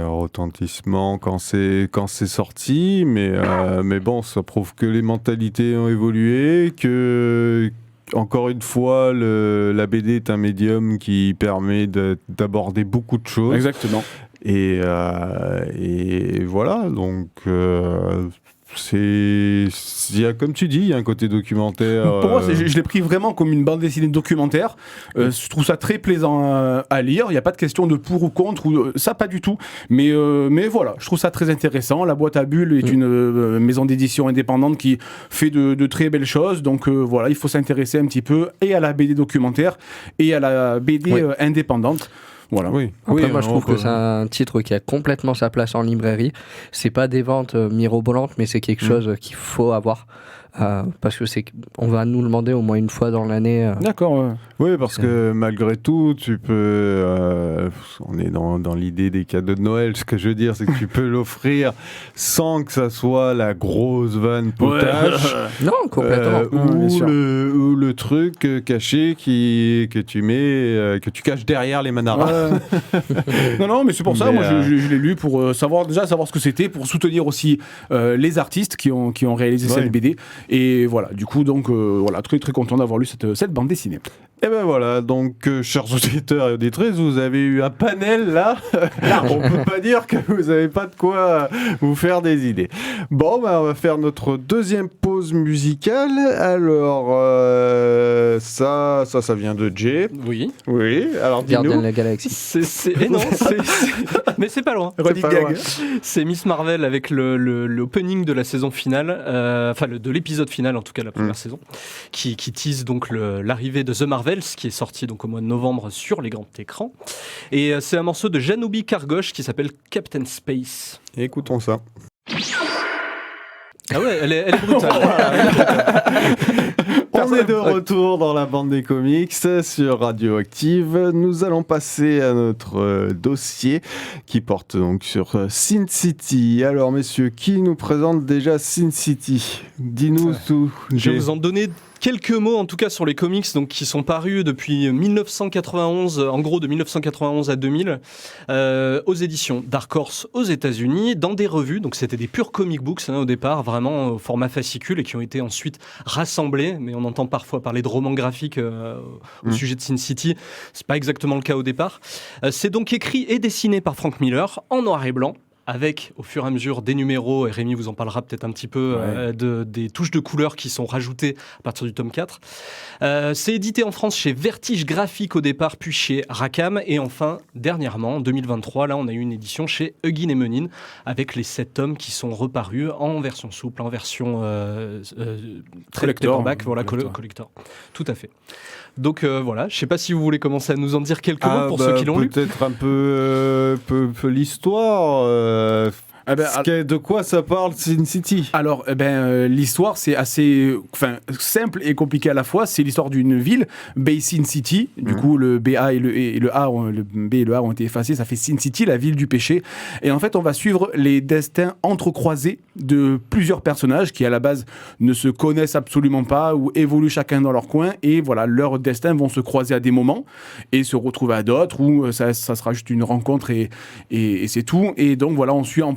[SPEAKER 1] retentissement quand c'est sorti, mais bon, ça prouve que les mentalités ont évolué, que encore une fois, la BD est un médium qui permet d'aborder beaucoup de choses.
[SPEAKER 7] Exactement.
[SPEAKER 1] Et voilà, donc il y a, comme tu dis, il y a un côté documentaire.
[SPEAKER 7] Pour moi, je l'ai pris vraiment comme une bande dessinée documentaire. Je trouve ça très plaisant à lire. Il n'y a pas de question de pour ou contre, ça pas du tout. Mais voilà, je trouve ça très intéressant. La Boîte à Bulles est une maison d'édition indépendante qui fait de très belles choses. Donc voilà, il faut s'intéresser un petit peu et à la BD documentaire et à la BD indépendante. Voilà.
[SPEAKER 1] Oui.
[SPEAKER 6] Après, moi, je trouve que c'est un titre qui a complètement sa place en librairie. C'est pas des ventes mirobolantes, mais c'est quelque chose qu'il faut avoir. Parce que on va nous le demander au moins une fois dans l'année.
[SPEAKER 7] D'accord. Ouais.
[SPEAKER 1] Oui, parce que malgré tout, tu peux. On est dans l'idée des cadeaux de Noël. Ce que je veux dire, c'est que tu peux l'offrir sans que ça soit la grosse vanne potache.
[SPEAKER 6] Non, complètement.
[SPEAKER 1] Ou le truc caché que tu mets, que tu caches derrière les Manara.
[SPEAKER 7] Non, mais c'est pour ça. Moi, je l'ai lu pour savoir ce que c'était, pour soutenir aussi les artistes qui ont réalisé cette BD. Et voilà, du coup, donc, voilà, très très content d'avoir lu cette bande dessinée.
[SPEAKER 1] Et ben voilà, donc chers auditeurs et auditrices, vous avez eu un panel là. On peut pas dire que vous n'avez pas de quoi vous faire des idées. Bon, on va faire notre deuxième pause musicale. Alors, ça vient de Jay.
[SPEAKER 2] Oui.
[SPEAKER 1] Oui, alors
[SPEAKER 6] Gardien
[SPEAKER 1] dis-nous.
[SPEAKER 6] de la Galaxie.
[SPEAKER 2] Mais c'est pas loin.
[SPEAKER 7] Running
[SPEAKER 1] pas
[SPEAKER 7] gag.
[SPEAKER 1] loin.
[SPEAKER 2] C'est Miss Marvel avec l'opening de la saison finale, de l'épisode final en tout cas de la première saison, qui tease donc l'arrivée de The Marvels, qui est sorti donc au mois de novembre sur les grands écrans. Et c'est un morceau de Janobi Kargosh qui s'appelle Captain Space.
[SPEAKER 1] Écoutons ça.
[SPEAKER 2] Ah ouais, elle est brutale.
[SPEAKER 1] On est de retour dans la bande des comics sur Radioactive. Nous allons passer à notre dossier qui porte donc sur Sin City. Alors messieurs, qui nous présente déjà Sin City ? Dis-nous tout.
[SPEAKER 2] Je vais vous en donner quelques mots en tout cas sur les comics donc, qui sont parus depuis 1991, en gros de 1991 à 2000, aux éditions Dark Horse aux États-Unis, dans des revues. Donc c'était des purs comic books au départ, vraiment au format fascicule et qui ont été ensuite rassemblés. Mais on entend parfois parler de romans graphiques au sujet de Sin City. C'est pas exactement le cas au départ. C'est donc écrit et dessiné par Frank Miller en noir et blanc, avec au fur et à mesure des numéros, et Rémi vous en parlera peut-être un petit peu, des touches de couleurs qui sont rajoutées à partir du tome 4. C'est édité en France chez Vertige Graphique au départ, puis chez Rackham, et enfin, dernièrement, en 2023, là on a eu une édition chez Huggin et Menin, avec les 7 tomes qui sont reparus en version souple, en version
[SPEAKER 7] Collector.
[SPEAKER 2] paperback, voilà, collector. Tout à fait. Donc voilà, je ne sais pas si vous voulez commencer à nous en dire quelques mots pour ceux qui l'ont lu.
[SPEAKER 1] Peut-être un peu l'histoire. De quoi ça parle Sin City ?
[SPEAKER 7] Alors, l'histoire, c'est assez simple et compliqué à la fois. C'est l'histoire d'une ville, Bay Sin City. Du coup, le BA et le A, le B et le A ont été effacés. Ça fait Sin City, la ville du péché. Et en fait, on va suivre les destins entrecroisés de plusieurs personnages qui, à la base, ne se connaissent absolument pas ou évoluent chacun dans leur coin. Et voilà, leurs destins vont se croiser à des moments et se retrouver à d'autres où ça sera juste une rencontre et c'est tout. Et donc, voilà, on suit en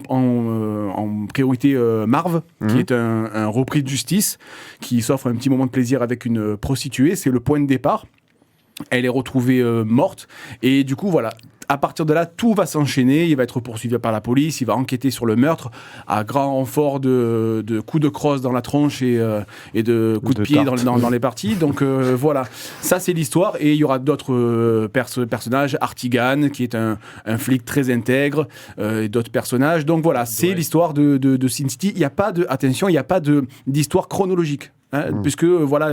[SPEAKER 7] priorité Marv, qui est un repris de justice, qui s'offre un petit moment de plaisir avec une prostituée. C'est le point de départ. Elle est retrouvée morte. Et du coup, voilà. À partir de là, tout va s'enchaîner. Il va être poursuivi par la police. Il va enquêter sur le meurtre à grand renfort de coups de crosse dans la tronche et de coups de pied dans les parties. Donc voilà, ça c'est l'histoire. Et il y aura d'autres personnages. Artigan, qui est un flic très intègre, et d'autres personnages. Donc voilà, c'est l'histoire de Sin City. Il n'y a pas d'histoire chronologique. Puisque voilà,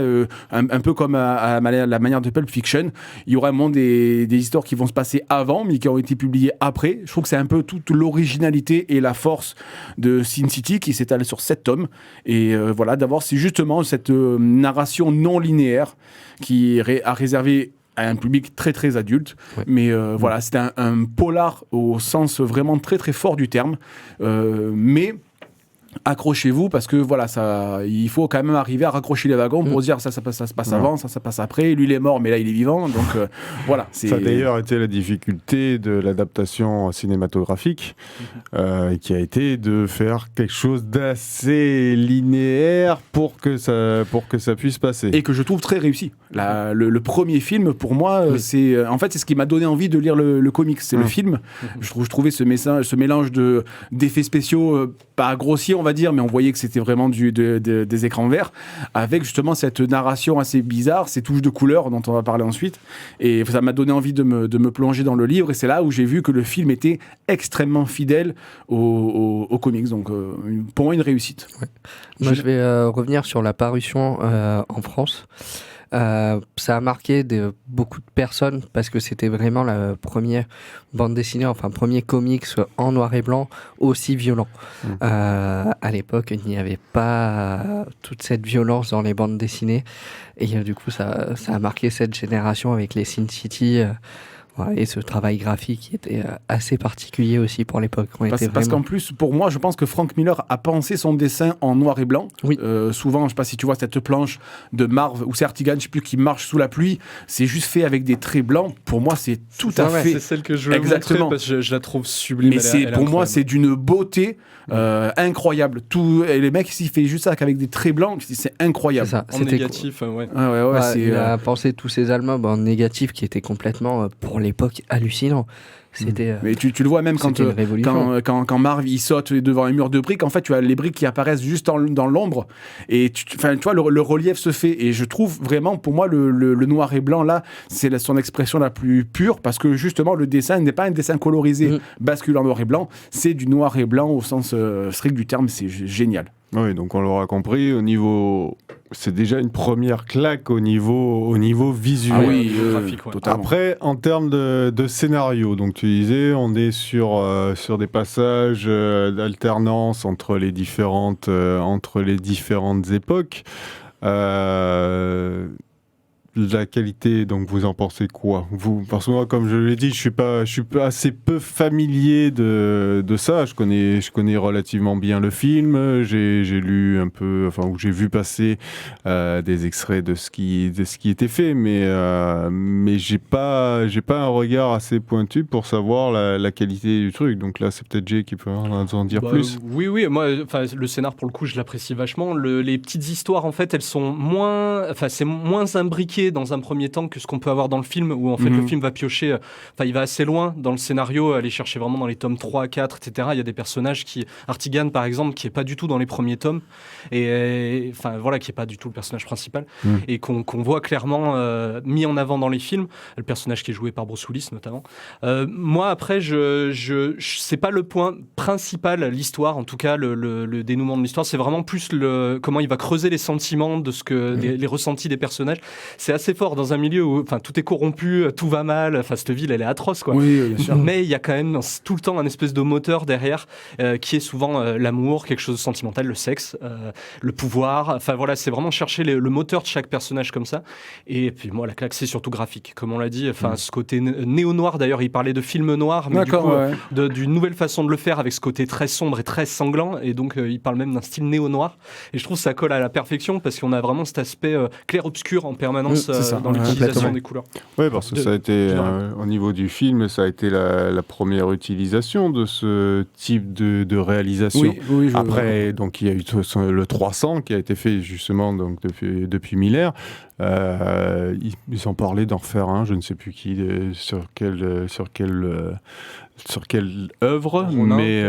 [SPEAKER 7] un peu comme à la manière de Pulp Fiction, il y aura vraiment des histoires qui vont se passer avant mais qui ont été publiées après. Je trouve que c'est un peu toute l'originalité et la force de Sin City qui s'étale sur 7 tomes et voilà, d'avoir c'est justement cette narration non linéaire qui a réservé à un public très très adulte, mais voilà, c'est un polar au sens vraiment très très fort du terme, mais accrochez-vous parce que voilà, il faut quand même arriver à raccrocher les wagons pour dire ça se passe avant, ça passe après. Lui il est mort, mais là il est vivant. Donc voilà. Ça
[SPEAKER 1] a d'ailleurs été la difficulté de l'adaptation cinématographique, qui a été de faire quelque chose d'assez linéaire pour que ça puisse passer.
[SPEAKER 7] Et que je trouve très réussi. Le premier film, pour moi, c'est ce qui m'a donné envie de lire le comics. C'est le film. Je trouvais ce mélange d'effets spéciaux pas grossiers, on va dire, mais on voyait que c'était vraiment des écrans verts, avec justement cette narration assez bizarre, ces touches de couleurs dont on va parler ensuite. Et ça m'a donné envie de me plonger dans le livre, et c'est là où j'ai vu que le film était extrêmement fidèle aux comics. Donc, pour moi, une réussite.
[SPEAKER 6] Ouais. Moi, je vais revenir sur la parution en France. Ça a marqué beaucoup de personnes parce que c'était vraiment la première bande dessinée, enfin premier comics en noir et blanc aussi violent. À l'époque, il n'y avait pas toute cette violence dans les bandes dessinées et du coup ça a marqué cette génération avec les Sin City. Ouais, et ce travail graphique qui était assez particulier aussi pour l'époque.
[SPEAKER 7] Parce qu'en plus, pour moi, je pense que Frank Miller a pensé son dessin en noir et blanc.
[SPEAKER 6] Oui.
[SPEAKER 7] Souvent, je ne sais pas si tu vois cette planche de Marv ou c'est Artigan, je ne sais plus, qui marche sous la pluie. C'est juste fait avec des traits blancs. Pour moi, c'est tout à fait.
[SPEAKER 2] C'est celle que je voulais montrer parce que je la trouve sublime.
[SPEAKER 7] Mais pour moi, c'est d'une beauté incroyable. Et les mecs, s'il fait juste ça avec des traits blancs, c'est incroyable.
[SPEAKER 6] C'est ça.
[SPEAKER 2] En négatif, ouais.
[SPEAKER 6] Il a pensé tous ces albums en négatif qui étaient complètement, pour l'époque, hallucinants. C'était,
[SPEAKER 7] mais tu le vois même quand Marv il saute devant un mur de briques, en fait tu as les briques qui apparaissent juste dans l'ombre et tu vois le relief se fait, et je trouve vraiment, pour moi, le noir et blanc là, c'est son expression la plus pure, parce que justement le dessin n'est pas un dessin colorisé bascule en noir et blanc, c'est du noir et blanc au sens strict du terme. C'est génial.
[SPEAKER 1] Oui, donc on l'aura compris, c'est déjà une première claque au niveau visuel.
[SPEAKER 7] Ah oui,
[SPEAKER 2] graphique, ouais.
[SPEAKER 7] Totalement.
[SPEAKER 1] Après, en termes de scénario, donc tu disais, on est sur des passages d'alternance entre les différentes époques. La qualité, donc vous en pensez quoi, vous? Parce que moi, comme je l'ai dit, je suis pas assez peu familier de ça. Je connais relativement bien le film. J'ai lu un peu, où j'ai vu passer des extraits de ce qui était fait, mais j'ai pas un regard assez pointu pour savoir la qualité du truc. Donc là, c'est peut-être Jay qui peut en dire plus.
[SPEAKER 2] Oui, moi, le scénar, pour le coup, je l'apprécie vachement. Les petites histoires, en fait, elles sont c'est moins imbriqué dans un premier temps que ce qu'on peut avoir dans le film, où en fait le film va piocher, il va assez loin dans le scénario, aller chercher vraiment dans les tomes 3, 4, etc. Il y a des personnages Artigan par exemple, qui est pas du tout dans les premiers tomes, et qui est pas du tout le personnage principal, et qu'on voit clairement mis en avant dans les films, le personnage qui est joué par Bruce Willis notamment. Moi après, c'est pas le point principal, l'histoire, en tout cas le dénouement de l'histoire, c'est vraiment plus comment il va creuser les sentiments de ce que les ressentis des personnages. C'est assez fort dans un milieu où tout est corrompu, tout va mal, cette ville elle est atroce quoi.
[SPEAKER 7] Oui, bien sûr.
[SPEAKER 2] Mais il y a quand même tout le temps un espèce de moteur derrière qui est souvent l'amour, quelque chose de sentimental, le sexe, le pouvoir, c'est vraiment chercher le moteur de chaque personnage comme ça. Et puis moi la claque c'est surtout graphique, comme on l'a dit, ce côté néo-noir, d'ailleurs il parlait de film noir, mais d'une nouvelle façon de le faire avec ce côté très sombre et très sanglant, et donc il parle même d'un style néo-noir, et je trouve que ça colle à la perfection parce qu'on a vraiment cet aspect clair-obscur en permanence dans l'utilisation des couleurs.
[SPEAKER 1] Oui, parce que ça a été, au niveau du film, ça a été la première utilisation de ce type de réalisation.
[SPEAKER 7] Oui,
[SPEAKER 1] Après, donc, il y a eu le 300 qui a été fait justement donc, depuis Miller. Ils ont parlé d'en refaire un, je ne sais plus qui, sur quelle œuvre,
[SPEAKER 2] Ronin,
[SPEAKER 1] mais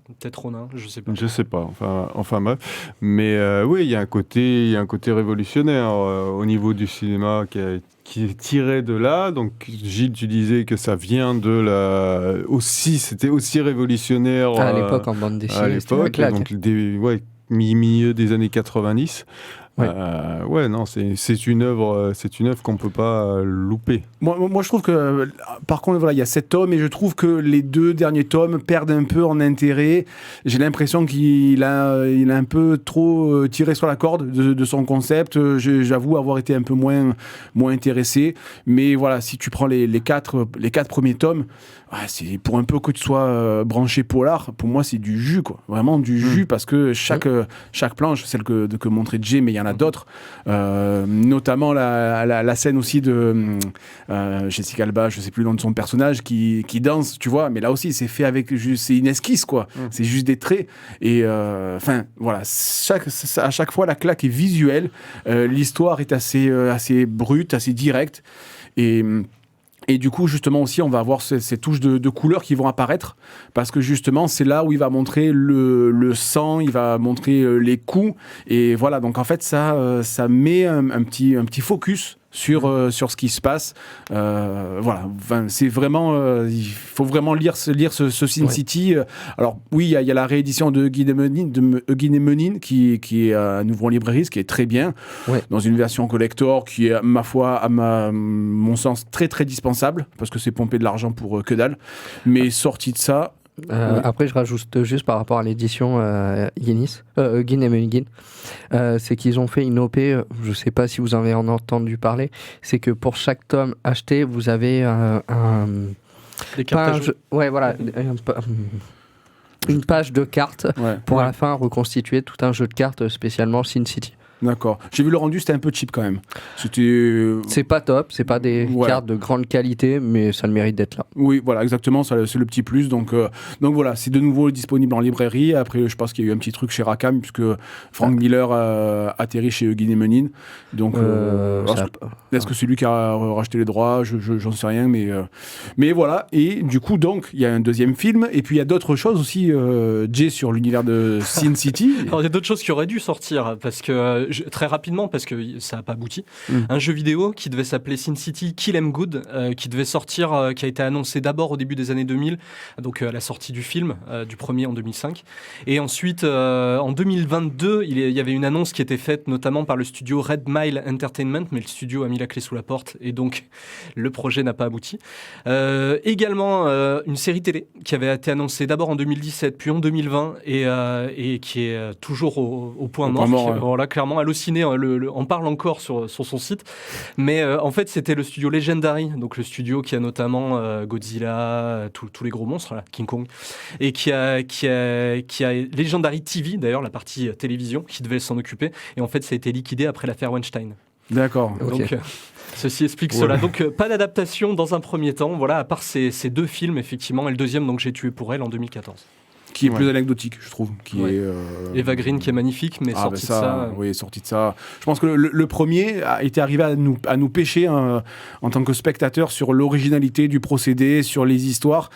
[SPEAKER 2] peut-être Ronin, je sais pas.
[SPEAKER 1] Je sais pas. Enfin bref. Mais oui, il y a un côté révolutionnaire au niveau du cinéma qui est tiré de là. Donc Gilles, tu disais que ça vient c'était aussi révolutionnaire
[SPEAKER 6] à l'époque en bande dessinée.
[SPEAKER 1] À l'époque, donc milieu des années 90. C'est une œuvre qu'on peut pas louper.
[SPEAKER 7] Moi, je trouve que, par contre, il y a 7 tomes, et je trouve que les 2 derniers tomes perdent un peu en intérêt. J'ai l'impression qu'il a un peu trop tiré sur la corde de son concept. J'avoue avoir été un peu moins intéressé. Mais voilà, si tu prends les 4 premiers tomes, c'est pour un peu que tu sois branché polar, pour moi, c'est du jus, quoi. Vraiment du jus, parce que chaque planche, celle que montrait Jay, mais il y en a d'autres, notamment la scène aussi de Jessica Alba, je sais plus le nom de son personnage, qui danse, tu vois, mais là aussi c'est fait avec c'est une esquisse quoi, c'est juste des traits, et voilà, à chaque fois la claque est visuelle, l'histoire est assez brute, assez directe, et du coup, justement, aussi, on va avoir ces touches de couleurs qui vont apparaître, parce que justement, c'est là où il va montrer le sang, il va montrer les coups, et voilà. Donc, en fait, ça met un petit focus sur ce qui se passe. Voilà. C'est vraiment... il faut vraiment lire ce Sin City. Alors, oui, il y a la réédition de Guy Menin qui est à nouveau en librairie, ce qui est très bien, dans une version collector qui est, ma foi, à mon sens, très, très dispensable, parce que c'est pomper de l'argent pour que dalle. Mais sorti de ça...
[SPEAKER 6] Après, je rajoute juste par rapport à l'édition Guinness, Guinness, c'est qu'ils ont fait une OP, je ne sais pas si vous en avez entendu parler, c'est que pour chaque tome acheté, vous avez
[SPEAKER 2] Des cartes à jouer.
[SPEAKER 6] ouais, voilà, une page de cartes pour à la fin reconstituer tout un jeu de cartes spécialement Sin City.
[SPEAKER 7] D'accord. J'ai vu le rendu, c'était un peu cheap quand même. C'était...
[SPEAKER 6] C'est pas top, c'est pas des cartes de grande qualité, mais ça le mérite d'être là.
[SPEAKER 7] Oui, voilà, exactement, c'est le petit plus. Donc voilà, c'est de nouveau disponible en librairie. Après, je pense qu'il y a eu un petit truc chez Rackham, puisque Frank Miller a atterri chez Guinness Menin. Donc, est-ce que c'est lui qui a racheté les droits? J'en sais rien, mais voilà. Et du coup, donc, il y a un deuxième film, et puis il y a d'autres choses aussi, Jay, sur l'univers de Sin City.
[SPEAKER 2] Alors, il y a d'autres choses qui auraient dû sortir, parce que très rapidement, parce que ça n'a pas abouti. Un jeu vidéo qui devait s'appeler Sin City Kill 'Em Good, qui devait sortir, qui a été annoncé d'abord au début des années 2000, donc à la sortie du film, du premier en 2005. Et ensuite, en 2022, il y avait une annonce qui était faite notamment par le studio Red Mile Entertainment, mais le studio a mis la clé sous la porte, et donc le projet n'a pas abouti. Également, une série télé qui avait été annoncée d'abord en 2017, puis en 2020, et qui est toujours au point mort. Voilà, clairement, Allociné en parle encore sur son site, mais en fait c'était le studio Legendary, donc le studio qui a notamment Godzilla, tous les gros monstres, là, King Kong, et qui a Legendary TV, d'ailleurs la partie télévision, qui devait s'en occuper, et en fait ça a été liquidé après l'affaire Weinstein.
[SPEAKER 7] D'accord.
[SPEAKER 2] Donc ceci explique cela. Donc pas d'adaptation dans un premier temps, voilà, à part ces deux films effectivement, et le deuxième donc J'ai tué pour elle en 2014.
[SPEAKER 7] Qui est plus anecdotique, je trouve.
[SPEAKER 2] Eva Green qui est magnifique, mais sorti de ça.
[SPEAKER 7] Oui, sorti de ça. Je pense que le premier a été arrivé à nous pêcher en tant que spectateur sur l'originalité du procédé, sur les histoires.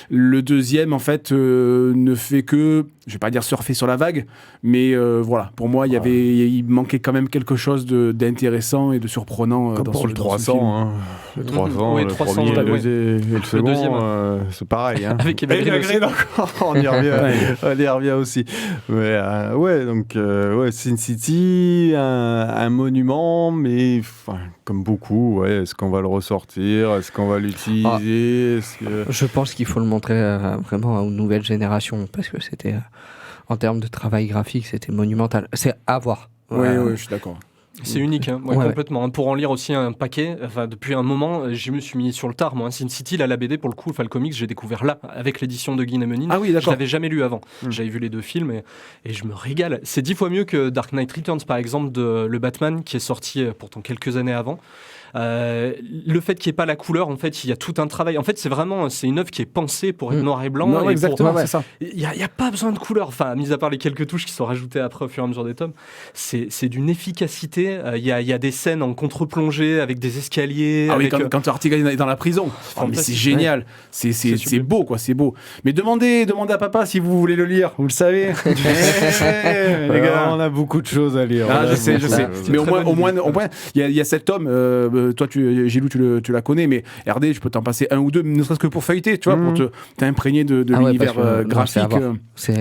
[SPEAKER 7] Le deuxième, en fait, ne fait que, je vais pas dire surfer sur la vague, mais voilà. Pour moi, il manquait quand même quelque chose d'intéressant et de surprenant
[SPEAKER 1] comme
[SPEAKER 7] dans
[SPEAKER 1] pour
[SPEAKER 7] ce
[SPEAKER 1] le 300, hein. Le 300,
[SPEAKER 2] oui,
[SPEAKER 1] le
[SPEAKER 2] 300,
[SPEAKER 1] premier et le second,
[SPEAKER 2] le deuxième.
[SPEAKER 1] c'est pareil. Hein.
[SPEAKER 2] Avec Eva Green
[SPEAKER 1] encore, on y revient aussi. Mais donc Sin City, un monument, mais comme beaucoup, est-ce qu'on va le ressortir? Est-ce qu'on va l'utiliser?
[SPEAKER 6] Je pense qu'il faut le montrer vraiment aux nouvelles générations, parce que c'était, en termes de travail graphique, c'était monumental. C'est à voir.
[SPEAKER 7] Oui, je suis d'accord.
[SPEAKER 2] C'est unique, hein. Complètement. Pour en lire aussi un paquet, depuis un moment, je me suis mis sur le tard. Moi, Sin City, la BD, pour le coup, le comics, j'ai découvert là, avec l'édition de Guinness Menin.
[SPEAKER 7] Ah oui, d'accord.
[SPEAKER 2] Je l'avais jamais lu avant. J'avais vu les deux films et je me régale. C'est 10 fois mieux que Dark Knight Returns, par exemple, de le Batman, qui est sorti pourtant quelques années avant. Le fait qu'il n'y ait pas la couleur, en fait, il y a tout un travail. En fait, c'est une œuvre qui est pensée pour être noir et blanc.
[SPEAKER 7] Non, exactement, c'est ça.
[SPEAKER 2] Il n'y a pas besoin de couleur. Enfin, mis à part les quelques touches qui sont rajoutées après au fur et à mesure des tomes, c'est d'une efficacité. Il y a des scènes en contre-plongée avec des escaliers.
[SPEAKER 7] Quand Ortega est dans la prison, mais c'est génial. C'est beau, quoi. C'est beau. Mais demandez à papa si vous voulez le lire. Vous le savez.
[SPEAKER 1] Les gars, on a beaucoup de choses à lire.
[SPEAKER 7] Je sais. Mais au moins, il y a cet homme. Toi, Gilou, tu la connais, mais RD, je peux t'en passer un ou deux, ne serait-ce que pour feuilleter, tu vois, pour t'imprégner de l'univers graphique.
[SPEAKER 6] Tu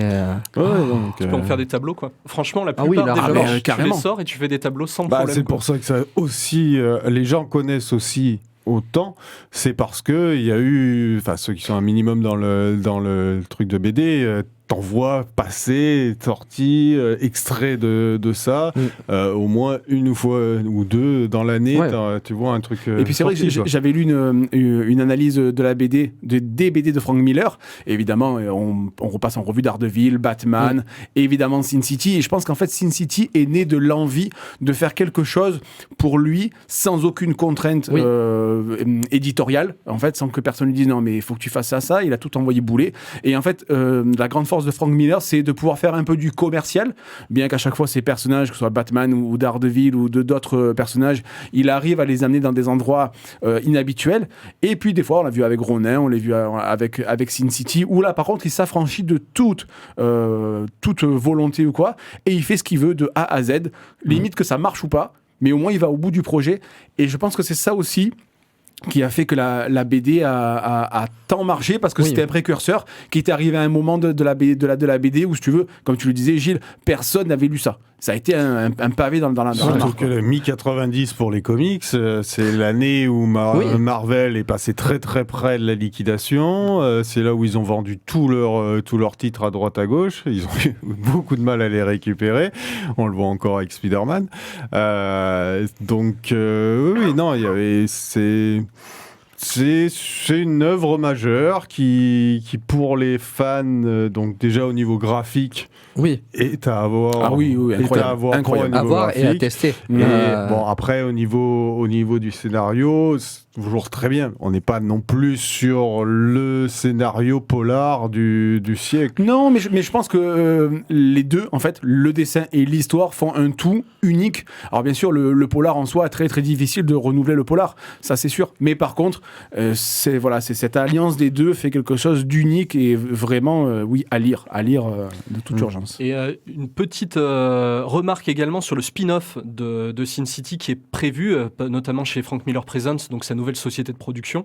[SPEAKER 2] peux en faire des tableaux, quoi. Franchement, la plupart des planches, tu les sors et tu fais des tableaux sans problème.
[SPEAKER 1] C'est pour ça que ça aussi, les gens connaissent aussi autant, c'est parce que il y a eu, ceux qui sont un minimum dans le truc de BD, t'envoies passer, sorties, extraits de ça, au moins une fois ou deux dans l'année, tu vois un truc.
[SPEAKER 7] Et puis c'est vrai que j'avais lu une analyse de la BD, des BD de Frank Miller. Et évidemment, on repasse en revue Daredevil, Batman, et évidemment Sin City. Et je pense qu'en fait, Sin City est né de l'envie de faire quelque chose pour lui, sans aucune contrainte éditoriale, en fait, sans que personne lui dise non, mais il faut que tu fasses ça. Il a tout envoyé bouler. Et en fait, la grande force de Frank Miller, c'est de pouvoir faire un peu du commercial, bien qu'à chaque fois ces personnages, que ce soit Batman ou Daredevil ou d'autres personnages, il arrive à les amener dans des endroits inhabituels. Et puis des fois, on l'a vu avec Ronin, on l'a vu avec Sin City, où là par contre il s'affranchit de toute volonté ou quoi, et il fait ce qu'il veut de A à Z, limite que ça marche ou pas, mais au moins il va au bout du projet. Et je pense que c'est ça aussi qui a fait que la BD a tant marché parce que
[SPEAKER 6] Oui.
[SPEAKER 7] c'était un précurseur qui était arrivé à un moment de la BD où, si tu veux, comme tu le disais, Gilles, personne n'avait lu ça. Ça a été un pavé dans la
[SPEAKER 1] Surtout
[SPEAKER 7] mare,
[SPEAKER 1] que
[SPEAKER 7] quoi.
[SPEAKER 1] le mi-90 pour les comics, c'est l'année où
[SPEAKER 6] Oui.
[SPEAKER 1] Marvel est passé très très près de la liquidation. C'est là où ils ont vendu tous leurs titres à droite à gauche. Ils ont eu beaucoup de mal à les récupérer. On le voit encore avec Spider-Man. Oui, non, c'est une œuvre majeure qui pour les fans, donc déjà au niveau graphique,
[SPEAKER 6] Oui,
[SPEAKER 1] est à avoir.
[SPEAKER 7] Ah oui,
[SPEAKER 1] est
[SPEAKER 7] incroyable,
[SPEAKER 1] à avoir
[SPEAKER 7] incroyable.
[SPEAKER 1] au
[SPEAKER 6] à
[SPEAKER 1] niveau
[SPEAKER 6] voir et à
[SPEAKER 1] graphique.
[SPEAKER 6] tester.
[SPEAKER 1] Mais
[SPEAKER 6] Euh,
[SPEAKER 1] bon, après, au niveau du scénario, c'est toujours très bien. On n'est pas non plus sur le scénario polar du siècle.
[SPEAKER 7] Non, mais je pense que les deux, en fait, le dessin et l'histoire font un tout unique. Alors bien sûr, le polar en soi est très très difficile de renouveler le polar, ça c'est sûr. Mais par contre, c'est cette alliance des deux fait quelque chose d'unique et vraiment, oui, à lire de toute urgence.
[SPEAKER 2] Et une petite remarque également sur le spin-off de Sin City qui est prévu, notamment chez Frank Miller Presents, donc sa nouvelle société de production,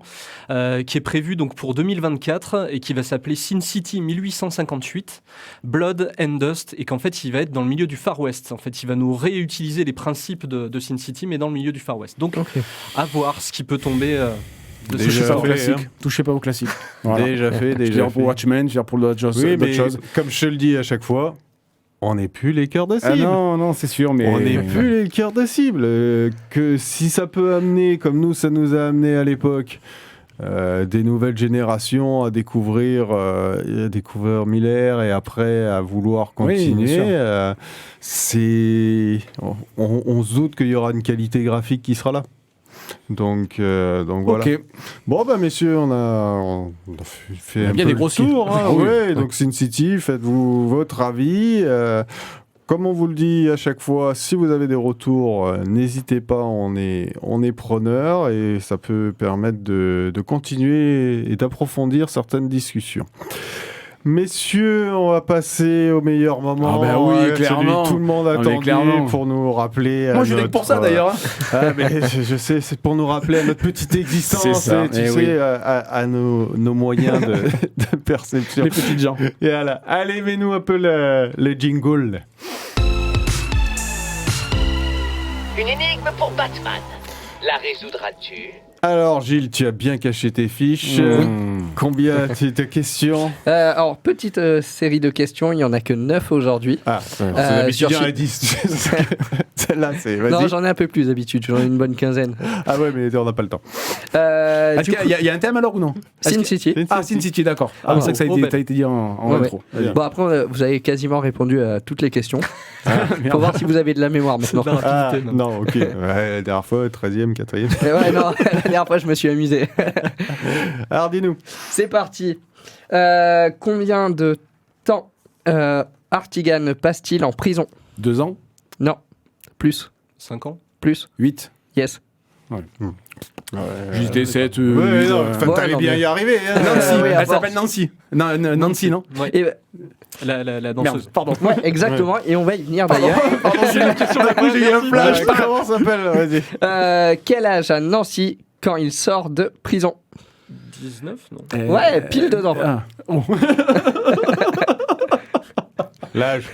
[SPEAKER 2] qui est prévu donc pour 2024 et qui va s'appeler Sin City 1858, Blood and Dust, et qu'en fait il va être dans le milieu du Far West. En fait, il va nous réutiliser les principes de Sin City, mais dans le milieu du Far West. Donc,
[SPEAKER 6] ok.
[SPEAKER 2] à voir ce qui peut tomber de
[SPEAKER 1] Déjà
[SPEAKER 2] ce
[SPEAKER 7] Touchez pas au
[SPEAKER 1] fait,
[SPEAKER 7] classique.
[SPEAKER 1] hein.
[SPEAKER 7] Touchez pas au classique. Voilà.
[SPEAKER 1] Déjà fait,
[SPEAKER 7] Je veux
[SPEAKER 1] déjà
[SPEAKER 7] dire
[SPEAKER 1] fait.
[SPEAKER 7] pour Watchmen, je veux dire pour d'autres choses.
[SPEAKER 1] Oui,
[SPEAKER 7] d'autres
[SPEAKER 1] mais
[SPEAKER 7] choses.
[SPEAKER 1] comme je te le dis à chaque fois, on n'est plus les cœurs de cible.
[SPEAKER 7] Ah non, c'est sûr, mais
[SPEAKER 1] On n'est plus les cœurs de cible. Que si ça peut amener, comme ça nous a amené à l'époque, des nouvelles générations à découvrir Miller et après à vouloir
[SPEAKER 7] Oui, bien
[SPEAKER 1] continuer,
[SPEAKER 7] sûr.
[SPEAKER 1] on se doute qu'il y aura une qualité graphique qui sera là. Donc voilà.
[SPEAKER 7] Ok.
[SPEAKER 1] Bon bah messieurs, on a fait
[SPEAKER 7] On a
[SPEAKER 1] un
[SPEAKER 7] bien
[SPEAKER 1] peu
[SPEAKER 7] dégrossi.
[SPEAKER 1] le tour. Hein,
[SPEAKER 7] Ah oui.
[SPEAKER 1] ouais, donc Sin City, faites-vous votre avis. Comme on vous le dit à chaque fois, si vous avez des retours, n'hésitez pas, on est preneurs et ça peut permettre de continuer et d'approfondir certaines discussions. Messieurs, on va passer au meilleur moment.
[SPEAKER 7] Ah bah oui,
[SPEAKER 1] celui
[SPEAKER 7] clairement.
[SPEAKER 1] que tout le monde
[SPEAKER 7] Ah mais
[SPEAKER 1] attendait
[SPEAKER 7] clairement.
[SPEAKER 1] pour nous rappeler.
[SPEAKER 7] Moi, je suis pour ça d'ailleurs.
[SPEAKER 1] Ah, mais je sais, c'est pour nous rappeler à notre petite existence,
[SPEAKER 7] C'est ça,
[SPEAKER 1] et tu
[SPEAKER 7] eh
[SPEAKER 1] sais,
[SPEAKER 7] oui.
[SPEAKER 1] à nos moyens de perception.
[SPEAKER 7] Les petites gens.
[SPEAKER 1] Et voilà. Allez, mets-nous un peu le jingle.
[SPEAKER 8] Une énigme pour Batman. La résoudras-tu?
[SPEAKER 1] Alors, Gilles, tu as bien caché tes fiches. Combien ta question?
[SPEAKER 6] Alors, petite série de questions, il n'y en a que 9 aujourd'hui.
[SPEAKER 1] Ah, c'est d'habitude, il y en a 10. Celle-là, c'est.
[SPEAKER 6] Non,
[SPEAKER 1] Vas-y.
[SPEAKER 6] j'en ai un peu plus d'habitude, j'en ai une bonne quinzaine.
[SPEAKER 1] Ah ouais, mais on n'a pas le temps.
[SPEAKER 7] Est-ce
[SPEAKER 6] Du
[SPEAKER 7] qu'il
[SPEAKER 6] coup,
[SPEAKER 7] y a un thème alors ou non?
[SPEAKER 6] Sin City.
[SPEAKER 7] Ah, Sin City, d'accord. Ah, c'est ça que ça a été dit en
[SPEAKER 6] Ouais,
[SPEAKER 7] intro.
[SPEAKER 6] ouais. Bon, après, vous avez quasiment répondu à toutes les questions. Faut voir si vous avez de la mémoire maintenant.
[SPEAKER 2] de la
[SPEAKER 1] Ah,
[SPEAKER 2] rapidité,
[SPEAKER 1] non, ok. Ouais, la dernière fois, 13e, 4e.
[SPEAKER 6] Et ouais, non, la dernière fois, je me suis amusé.
[SPEAKER 1] Alors, dis-nous.
[SPEAKER 6] C'est parti. Combien de temps Artigan passe-t-il en prison?
[SPEAKER 7] 2 ans?
[SPEAKER 6] Non. Plus.
[SPEAKER 2] 5 ans.
[SPEAKER 6] Plus.
[SPEAKER 7] 8?
[SPEAKER 6] Yes.
[SPEAKER 7] Juste des 7.
[SPEAKER 1] Ouais, non, enfin,
[SPEAKER 6] Ouais,
[SPEAKER 1] t'allais
[SPEAKER 6] non,
[SPEAKER 1] bien
[SPEAKER 6] mais-
[SPEAKER 1] y arriver. Hein.
[SPEAKER 7] Nancy,
[SPEAKER 6] oui, à
[SPEAKER 7] elle
[SPEAKER 6] force.
[SPEAKER 7] s'appelle Nancy. Non, Nancy, non?
[SPEAKER 2] Ouais.
[SPEAKER 6] Et,
[SPEAKER 2] La
[SPEAKER 7] Merde,
[SPEAKER 2] danseuse.
[SPEAKER 7] pardon.
[SPEAKER 6] ouais, exactement. Et on va y venir d'ailleurs.
[SPEAKER 7] J'ai eu un flash.
[SPEAKER 1] Comment ça s'appelle? Vas-y.
[SPEAKER 6] Quel âge a Nancy quand il sort de prison?
[SPEAKER 2] 19, non?
[SPEAKER 6] Ouais, pile dedans.
[SPEAKER 7] Ah.
[SPEAKER 1] L'âge.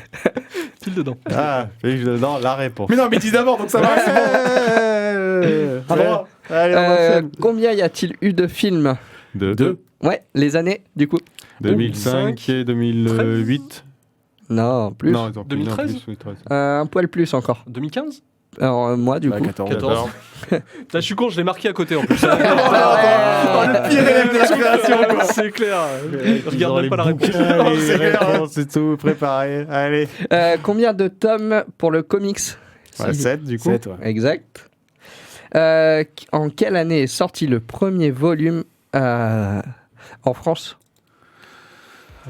[SPEAKER 2] Pile dedans.
[SPEAKER 1] Ah, non, la réponse.
[SPEAKER 7] Mais non, mais dis d'abord, donc ça va. c'est bon.
[SPEAKER 1] Ouais. Allez, on enchaîne.
[SPEAKER 6] Combien y a-t-il eu de films?
[SPEAKER 1] Deux.
[SPEAKER 6] Ouais, les années, du coup.
[SPEAKER 1] 2005 et 2008.
[SPEAKER 6] Non, plus.
[SPEAKER 1] Non, attends,
[SPEAKER 2] 2013?
[SPEAKER 1] non, plus, oui, 13.
[SPEAKER 6] Un poil plus encore.
[SPEAKER 2] 2015?
[SPEAKER 6] Alors, moi, du
[SPEAKER 7] Bah,
[SPEAKER 6] coup.
[SPEAKER 7] 14.
[SPEAKER 2] 14. Putain, je suis con, je l'ai marqué à côté en plus.
[SPEAKER 7] Le pire élève de la création, quoi.
[SPEAKER 2] C'est clair. Je regarde même pas la réponse.
[SPEAKER 1] Les réponses, c'est tout préparé. Allez.
[SPEAKER 6] Combien de tomes pour le comics?
[SPEAKER 1] 7 du coup.
[SPEAKER 7] 7, ouais.
[SPEAKER 6] Exact. En quelle année est sorti le premier volume en France?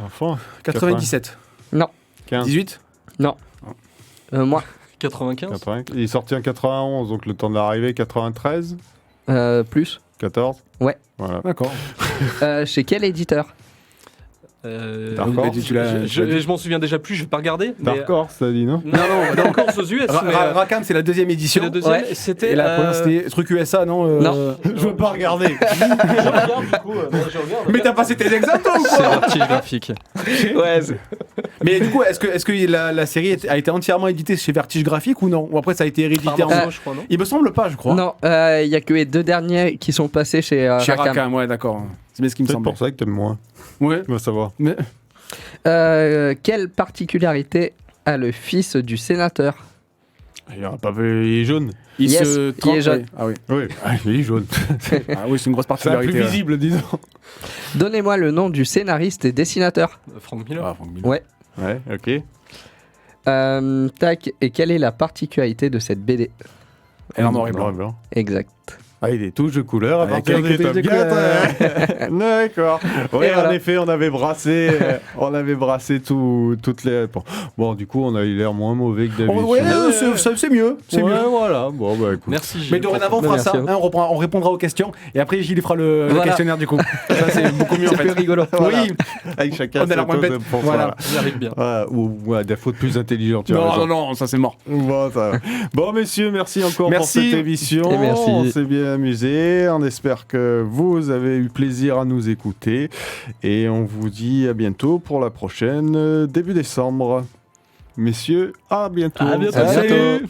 [SPEAKER 1] Enfant.
[SPEAKER 7] 97.
[SPEAKER 6] Non.
[SPEAKER 1] 15.
[SPEAKER 7] 18?
[SPEAKER 6] Moi.
[SPEAKER 2] 95?
[SPEAKER 1] 80. Il est sorti en 91, donc le temps d'arriver, 93,
[SPEAKER 6] Plus.
[SPEAKER 1] 14.
[SPEAKER 6] Ouais.
[SPEAKER 1] Voilà.
[SPEAKER 7] D'accord.
[SPEAKER 6] Chez quel éditeur?
[SPEAKER 1] Dark Horse.
[SPEAKER 2] Je m'en souviens déjà plus, je vais pas regarder. mais-
[SPEAKER 1] Dark Horse, ça dit, non?
[SPEAKER 2] Non, Dark Horse aux US. mais,
[SPEAKER 7] Rackham, c'est la deuxième
[SPEAKER 2] c'est
[SPEAKER 7] édition.
[SPEAKER 2] la deuxième.
[SPEAKER 6] Ouais.
[SPEAKER 2] Et c'était.
[SPEAKER 7] Et la première, c'était truc USA, non
[SPEAKER 6] Non.
[SPEAKER 1] Je veux pas regarder.
[SPEAKER 2] Je regarde du coup. Je regarde.
[SPEAKER 7] Mais t'as passé tes examens, toi, ou
[SPEAKER 2] C'est
[SPEAKER 7] quoi
[SPEAKER 2] Vertige graphique.
[SPEAKER 6] Ouais,
[SPEAKER 7] Mais du coup, est-ce que la série a été entièrement éditée chez Vertige Graphique ou non? Ou après, ça a été réédité
[SPEAKER 2] Par
[SPEAKER 7] en...
[SPEAKER 2] morceau, je crois, non.
[SPEAKER 7] Il me semble pas, je crois.
[SPEAKER 6] non, il y a que les 2 derniers qui sont passés chez
[SPEAKER 7] Chez
[SPEAKER 6] Rackham.
[SPEAKER 7] Rackham, ouais, d'accord. C'est bien ce qui me
[SPEAKER 1] C'est
[SPEAKER 7] semble.
[SPEAKER 1] pour ça que t'aimes moins.
[SPEAKER 7] Ouais.
[SPEAKER 1] On va savoir.
[SPEAKER 7] Mais...
[SPEAKER 6] Quelle particularité a le fils du sénateur?
[SPEAKER 1] Il est jaune.
[SPEAKER 7] Il
[SPEAKER 6] Yes,
[SPEAKER 7] se
[SPEAKER 6] il est
[SPEAKER 7] trempe,
[SPEAKER 6] jaune.
[SPEAKER 7] Ah oui.
[SPEAKER 1] Oui, il est jaune.
[SPEAKER 7] Ah oui, c'est une grosse
[SPEAKER 1] C'est un
[SPEAKER 7] particularité.
[SPEAKER 1] plus visible, disons.
[SPEAKER 6] Donnez-moi le nom du scénariste et dessinateur.
[SPEAKER 2] Frank Miller.
[SPEAKER 7] Ah, Frank Miller.
[SPEAKER 6] Ouais.
[SPEAKER 1] Ouais, ok.
[SPEAKER 6] Tac, et quelle est la particularité de cette BD?
[SPEAKER 7] Elle en noir et blanc.
[SPEAKER 1] et blanc.
[SPEAKER 6] Exact.
[SPEAKER 1] Ah, il est touche de couleur à
[SPEAKER 7] Avec
[SPEAKER 1] partir
[SPEAKER 7] quelques
[SPEAKER 1] des
[SPEAKER 7] touches de
[SPEAKER 1] Top Gun. D'accord. Oui,
[SPEAKER 6] Et voilà.
[SPEAKER 1] en effet, on avait brassé toutes les. Bon, du coup, on a eu l'air moins mauvais que d'habitude.
[SPEAKER 7] Ouais, c'est mieux. C'est
[SPEAKER 1] Ouais,
[SPEAKER 7] mieux.
[SPEAKER 1] voilà. Bon, bah écoute.
[SPEAKER 2] Merci Gilles.
[SPEAKER 7] Mais dorénavant, on fera
[SPEAKER 6] Merci
[SPEAKER 7] ça.
[SPEAKER 6] à vous.
[SPEAKER 7] Hein, on répondra aux questions et après Gilles fera le
[SPEAKER 6] Voilà.
[SPEAKER 7] questionnaire du coup. Ça, c'est beaucoup mieux en
[SPEAKER 6] C'est
[SPEAKER 7] fait.
[SPEAKER 6] plus rigolo.
[SPEAKER 1] Voilà.
[SPEAKER 7] Oui.
[SPEAKER 1] Avec chacun
[SPEAKER 7] On est la
[SPEAKER 1] sa
[SPEAKER 7] moins bête.
[SPEAKER 1] dose pour
[SPEAKER 7] Voilà.
[SPEAKER 2] J'y arrive bien.
[SPEAKER 1] ça. Ou à défaut de plus intelligent, tu as raison.
[SPEAKER 7] Non, ça c'est mort.
[SPEAKER 1] Bon, ça va. Bon, messieurs, merci encore
[SPEAKER 7] Merci.
[SPEAKER 1] pour cette émission.
[SPEAKER 6] Et merci.
[SPEAKER 1] On s'est bien amusé. On espère que vous avez eu plaisir à nous écouter. Et on vous dit à bientôt pour la prochaine, début décembre. Messieurs, à bientôt.
[SPEAKER 2] À bientôt.
[SPEAKER 6] À bientôt.
[SPEAKER 1] Salut.